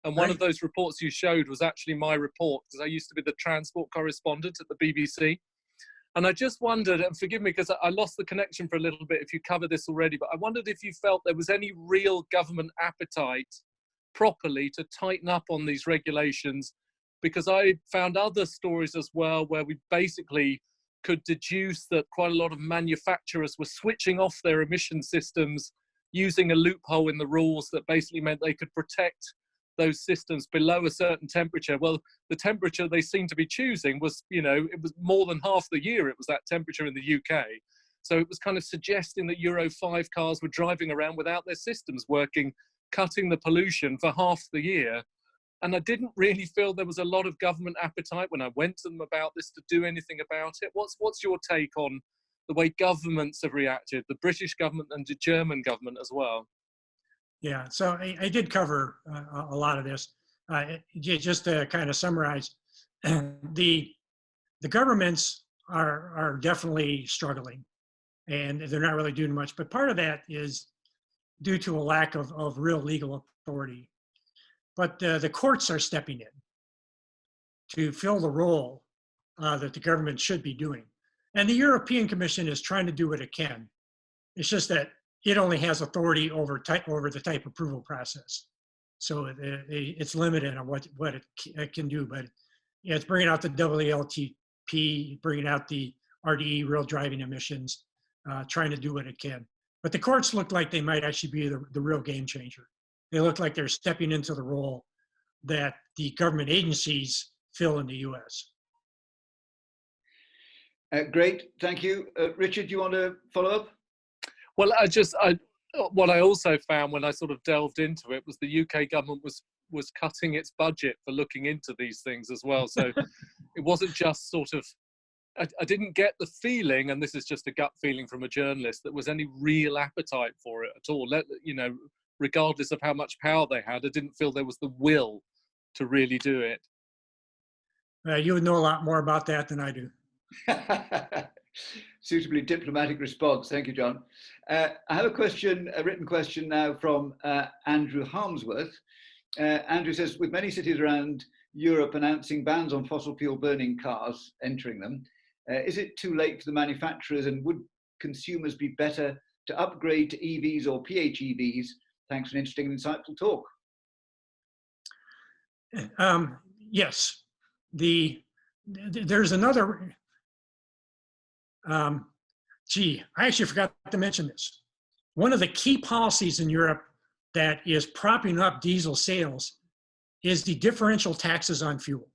And one of those reports you showed was actually my report, because I used to be the transport correspondent at the BBC. And I just wondered, and forgive me because I lost the connection for a little bit if you covered this already, but I wondered if you felt there was any real government appetite properly to tighten up on these regulations, because I found other stories as well where we basically could deduce that quite a lot of manufacturers were switching off their emission systems using a loophole in the rules that basically meant they could protect those systems below a certain temperature. Well, the temperature they seem to be choosing was, it was more than half the year it was that temperature in the UK. So it was kind of suggesting that Euro 5 cars were driving around without their systems working, cutting the pollution for half the year. And I didn't really feel there was a lot of government appetite when I went to them about this to do anything about it. What's your take on the way governments have reacted, the British government and the German government as well? Yeah, so I did cover a lot of this. Just to kind of summarize, the governments are definitely struggling, and they're not really doing much. But part of that is due to a lack of real legal authority. But the courts are stepping in to fill the role that the government should be doing. And the European Commission is trying to do what it can. It's just that it only has authority over the type approval process. So it's limited on what it can do, but it's bringing out the WLTP, bringing out the RDE, real driving emissions, trying to do what it can. But the courts look like they might actually be the real game changer. They look like they're stepping into the role that the government agencies fill in the US. Great, thank you. Richard, do you want to follow up? Well, what I also found when I sort of delved into it was the UK government was cutting its budget for looking into these things as well. So it wasn't just sort of, I didn't get the feeling, and this is just a gut feeling from a journalist, that was any real appetite for it at all. Regardless of how much power they had, I didn't feel there was the will to really do it. You would know a lot more about that than I do. Suitably diplomatic response. Thank you, John. I have a written question now from Andrew Harmsworth. Andrew says, with many cities around Europe announcing bans on fossil fuel burning cars entering them, is it too late for the manufacturers, and would consumers be better to upgrade to EVs or PHEVs? Thanks for an interesting and insightful talk. Yes. There's another, I actually forgot to mention this. One of the key policies in Europe that is propping up diesel sales is the differential taxes on fuel.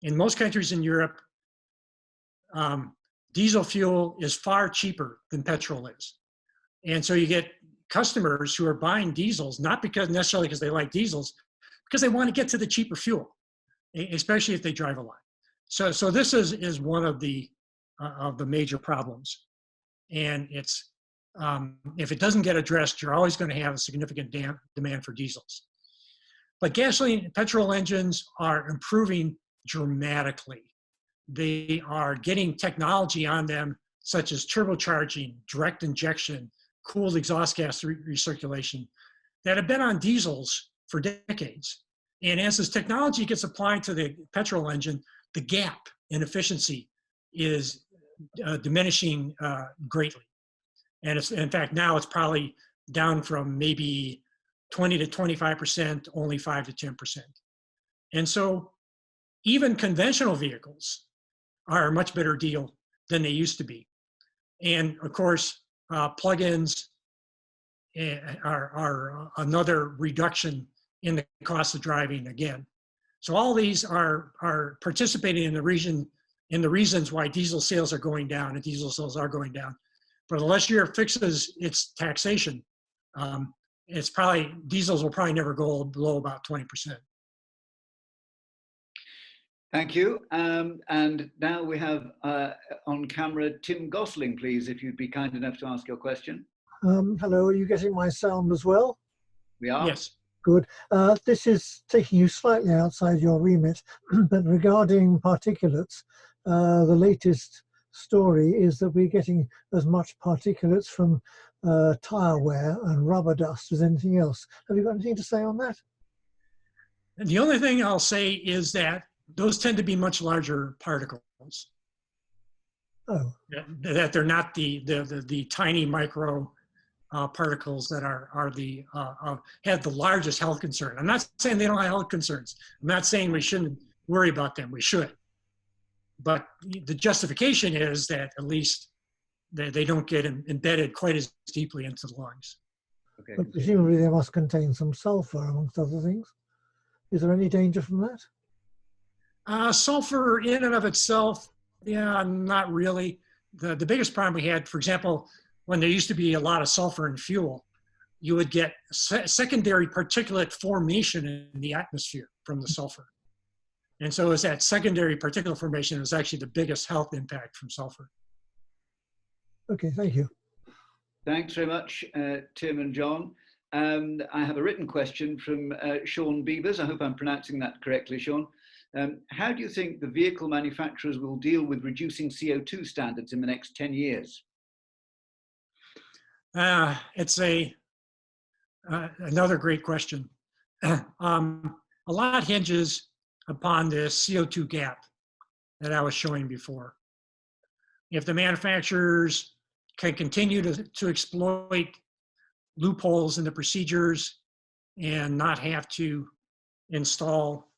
In most countries in Europe, diesel fuel is far cheaper than petrol is. And so you get customers who are buying diesels, not because necessarily because they like diesels, because they want to get to the cheaper fuel, especially if they drive a lot. So this is one of the major problems. And it's, if it doesn't get addressed, you're always going to have a significant demand for diesels. But gasoline, petrol engines are improving dramatically. They are getting technology on them, such as turbocharging, direct injection, cooled exhaust gas recirculation, that have been on diesels for decades. And as this technology gets applied to the petrol engine, the gap in efficiency is diminishing greatly. And it's, in fact, now it's probably down from maybe 20 to 25%, only 5 to 10%. And so even conventional vehicles are a much better deal than they used to be. And of course, plug-ins are another reduction in the cost of driving again. So all these are participating in the reasons why diesel sales are going down, and diesel sales are going down. But unless Europe fixes its taxation, diesels will probably never go below about 20%. Thank you. And now we have on camera Tim Gosling, please, if you'd be kind enough to ask your question. Hello, are you getting my sound as well? We are. Yes. Good. This is taking you slightly outside your remit, but regarding particulates, the latest story is that we're getting as much particulates from tire wear and rubber dust as anything else. Have you got anything to say on that? And the only thing I'll say is that those tend to be much larger particles. Oh. That they're not the tiny micro particles that have the largest health concern. I'm not saying they don't have health concerns. I'm not saying we shouldn't worry about them. We should. But the justification is that at least they don't get embedded quite as deeply into the lungs. Okay. But presumably they must contain some sulfur, amongst other things. Is there any danger from that? Sulfur in and of itself, yeah, not really. The biggest problem we had, for example, when there used to be a lot of sulfur in fuel, you would get secondary particulate formation in the atmosphere from the sulfur. And so it's that secondary particulate formation is actually the biggest health impact from sulfur. Okay, thank you. Thanks very much, Tim and John. I have a written question from Sean Beavers. I hope I'm pronouncing that correctly, Sean. How do you think the vehicle manufacturers will deal with reducing CO2 standards in the next 10 years? It's another great question. A lot hinges upon this CO2 gap that I was showing before. If the manufacturers can continue to exploit loopholes in the procedures and not have to install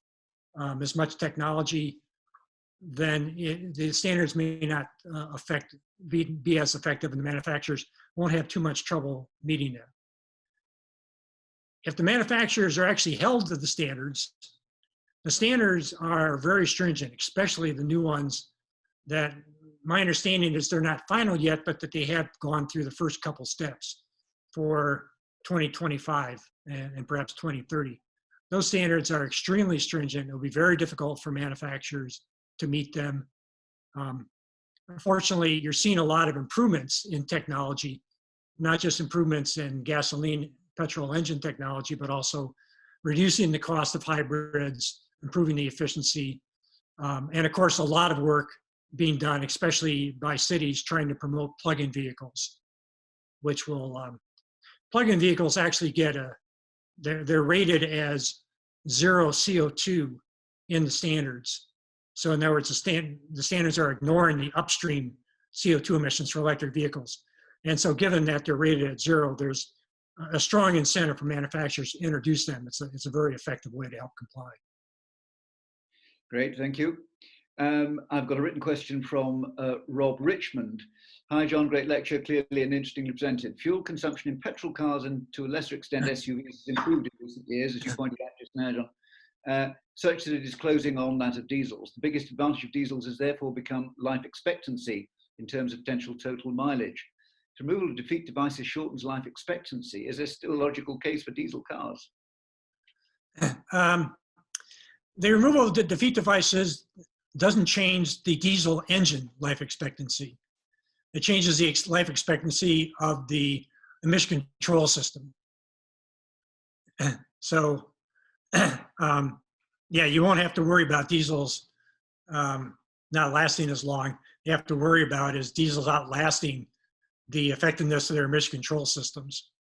as much technology, then the standards may not be as effective, and the manufacturers won't have too much trouble meeting them. If the manufacturers are actually held to the standards are very stringent, especially the new ones that my understanding is they're not final yet, but that they have gone through the first couple steps for 2025 and perhaps 2030. Those standards are extremely stringent. It'll be very difficult for manufacturers to meet them. Unfortunately, you're seeing a lot of improvements in technology, not just improvements in gasoline, petrol engine technology, but also reducing the cost of hybrids, improving the efficiency, and of course, a lot of work being done, especially by cities trying to promote plug-in vehicles, which will, plug-in vehicles actually get they're rated as 0 CO2 in the standards. So in other words, the standards are ignoring the upstream CO2 emissions for electric vehicles. And so given that they're rated at 0, there's a strong incentive for manufacturers to introduce them. It's a very effective way to help comply. Great, thank you. I've got a written question from Rob Richmond. Hi, John, great lecture, clearly and interestingly presented. Fuel consumption in petrol cars and to a lesser extent SUVs has improved in recent years, as you pointed out just now, John, such that it is closing on that of diesels. The biggest advantage of diesels has therefore become life expectancy in terms of potential total mileage. The removal of defeat devices shortens life expectancy. Is there still a logical case for diesel cars? The removal of the defeat devices doesn't change the diesel engine life expectancy. It changes the life expectancy of the emission control system. So, yeah, you won't have to worry about diesels not lasting as long. You have to worry about is diesels outlasting the effectiveness of their emission control systems.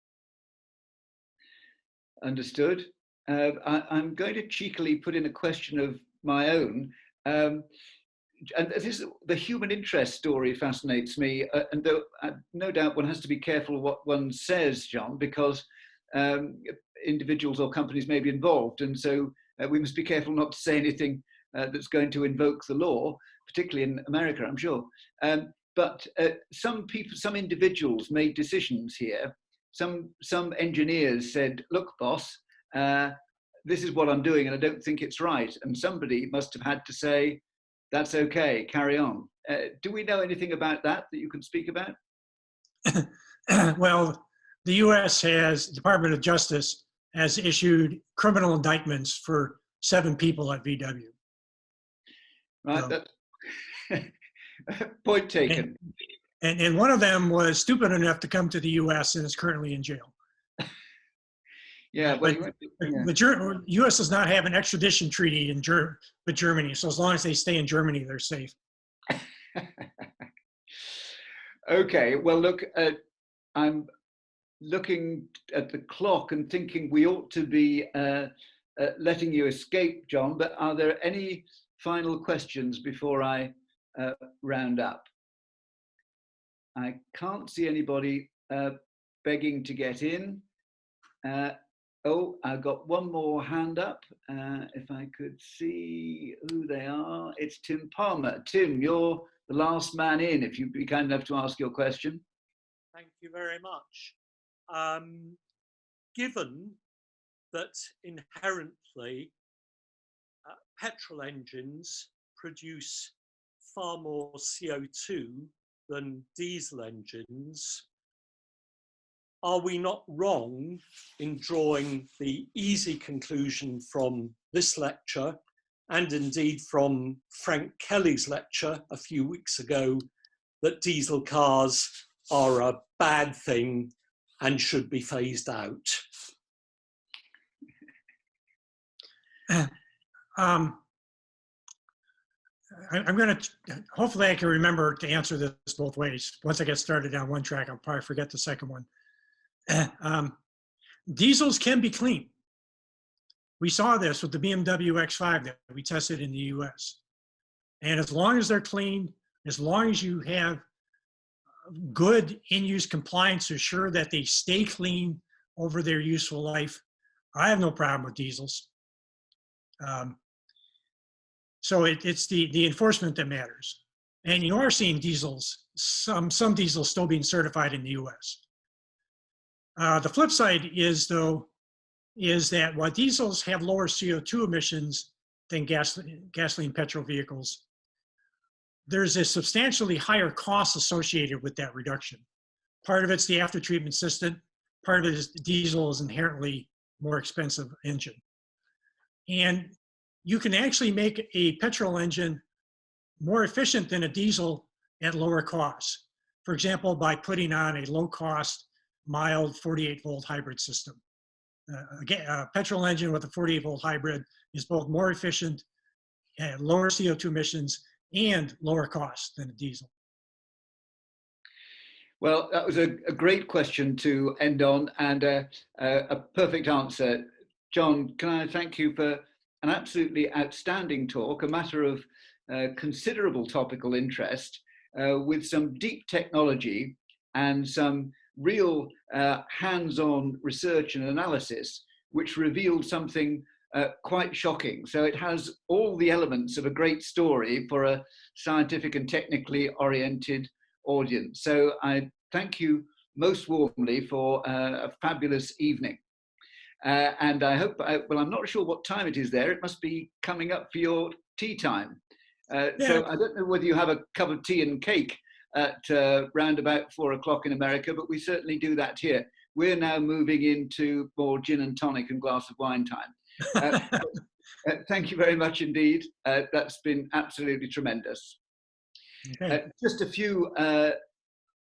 Understood. I'm going to cheekily put in a question of my own. And this, the human interest story fascinates me. And though no doubt one has to be careful what one says, John, because individuals or companies may be involved. And so we must be careful not to say anything that's going to invoke the law, particularly in America, I'm sure. But some people, some individuals made decisions here. Some engineers said, look, boss, this is what I'm doing and I don't think it's right. And somebody must have had to say, that's okay, carry on. Do we know anything about that you can speak about? Well, the US Department of Justice has issued criminal indictments for 7 people at VW. Right, So, point taken. And one of them was stupid enough to come to the US and is currently in jail. Yeah, well, the US does not have an extradition treaty with Germany, so as long as they stay in Germany, they're safe. Okay, well, look, I'm looking at the clock and thinking we ought to be letting you escape, John, but are there any final questions before I round up? I can't see anybody begging to get in. Oh, I've got one more hand up. If I could see who they are. It's Tim Palmer. Tim, you're the last man in, if you'd be kind enough to ask your question. Thank you very much. Given that inherently petrol engines produce far more CO2 than diesel engines, are we not wrong in drawing the easy conclusion from this lecture and indeed from Frank Kelly's lecture a few weeks ago that diesel cars are a bad thing and should be phased out? I'm going to, hopefully I can remember to answer this both ways. Once I get started on one track, I'll probably forget the second one. Diesels can be clean. We saw this with the BMW X5 that we tested in the US. And as long as they're clean, as long as you have good in-use compliance to ensure that they stay clean over their useful life, I have no problem with diesels. So it's the enforcement that matters. And you are seeing diesels, some diesels still being certified in the US. The flip side is that while diesels have lower CO2 emissions than gasoline petrol vehicles, there's a substantially higher cost associated with that reduction. Part of it's the after-treatment system. Part of it is diesel is inherently more expensive engine. And you can actually make a petrol engine more efficient than a diesel at lower costs. For example, by putting on a low-cost, mild 48-volt hybrid system. Again, a petrol engine with a 48-volt hybrid is both more efficient, lower CO2 emissions, and lower cost than a diesel. Well, that was a great question to end on and a perfect answer. John, can I thank you for an absolutely outstanding talk, a matter of considerable topical interest with some deep technology and some real hands-on research and analysis, which revealed something quite shocking. So it has all the elements of a great story for a scientific and technically oriented audience. So I thank you most warmly for a fabulous evening. And I hope, well, I'm not sure what time it is there. It must be coming up for your tea time. Yeah. So I don't know whether you have a cup of tea and cake at round about 4 o'clock in America, but we certainly do that here. We're now moving into more gin and tonic and glass of wine time. Thank you very much indeed. That's been absolutely tremendous. Okay. Just a few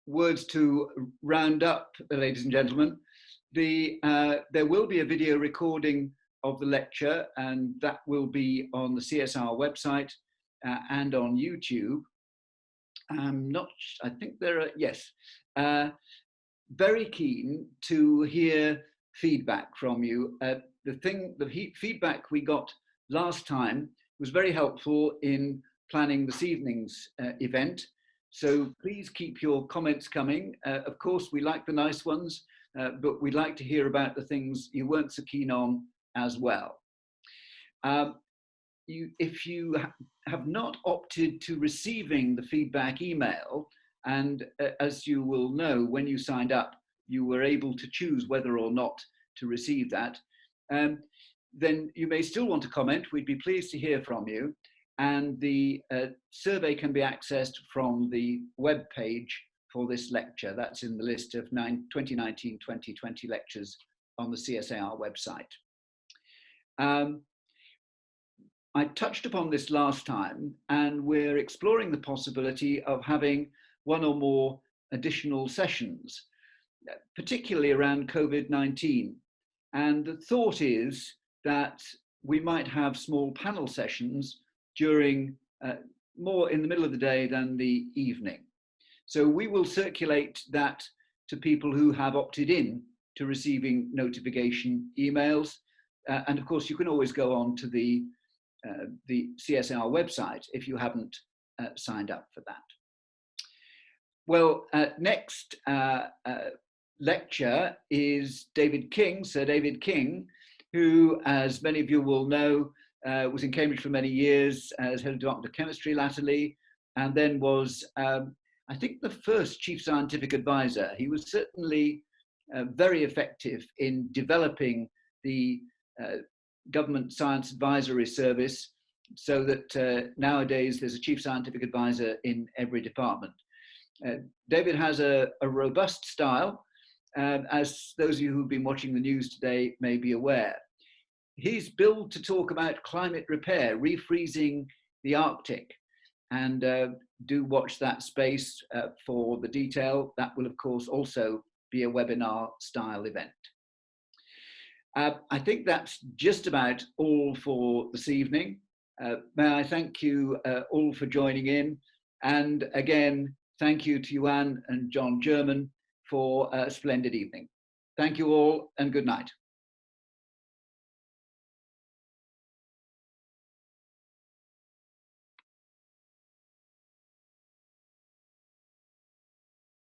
words to round up, ladies and gentlemen. There will be a video recording of the lecture, and that will be on the CSR website and on YouTube. I think there are, yes. Very keen to hear feedback from you. The feedback we got last time was very helpful in planning this evening's event. So please keep your comments coming. Of course, we like the nice ones, but we'd like to hear about the things you weren't so keen on as well. If you have not opted to receiving the feedback email, and as you will know, when you signed up, you were able to choose whether or not to receive that, then you may still want to comment. We'd be pleased to hear from you. And the survey can be accessed from the web page for this lecture. That's in the list of 2019-2020 lectures on the CSAR website. I touched upon this last time, and we're exploring the possibility of having one or more additional sessions, particularly around COVID-19. And the thought is that we might have small panel sessions during more in the middle of the day than the evening. So we will circulate that to people who have opted in to receiving notification emails. And of course, you can always go on to the CSAR website if you haven't signed up for that. Well, next lecture is David King, Sir David King, who, as many of you will know, was in Cambridge for many years as head of Department of Chemistry latterly, and then was, I think, the first chief scientific advisor. He was certainly very effective in developing the government science advisory service so that nowadays there's a chief scientific advisor in every department. David has a robust style, as those of you who've been watching the news today may be aware. He's billed to talk about climate repair, refreezing the Arctic, and do watch that space for the detail. That will, of course, also be a webinar style event. I think that's just about all for this evening. May I thank you all for joining in, and again, thank you to Yuan and John German for a splendid evening. Thank you all, and good night.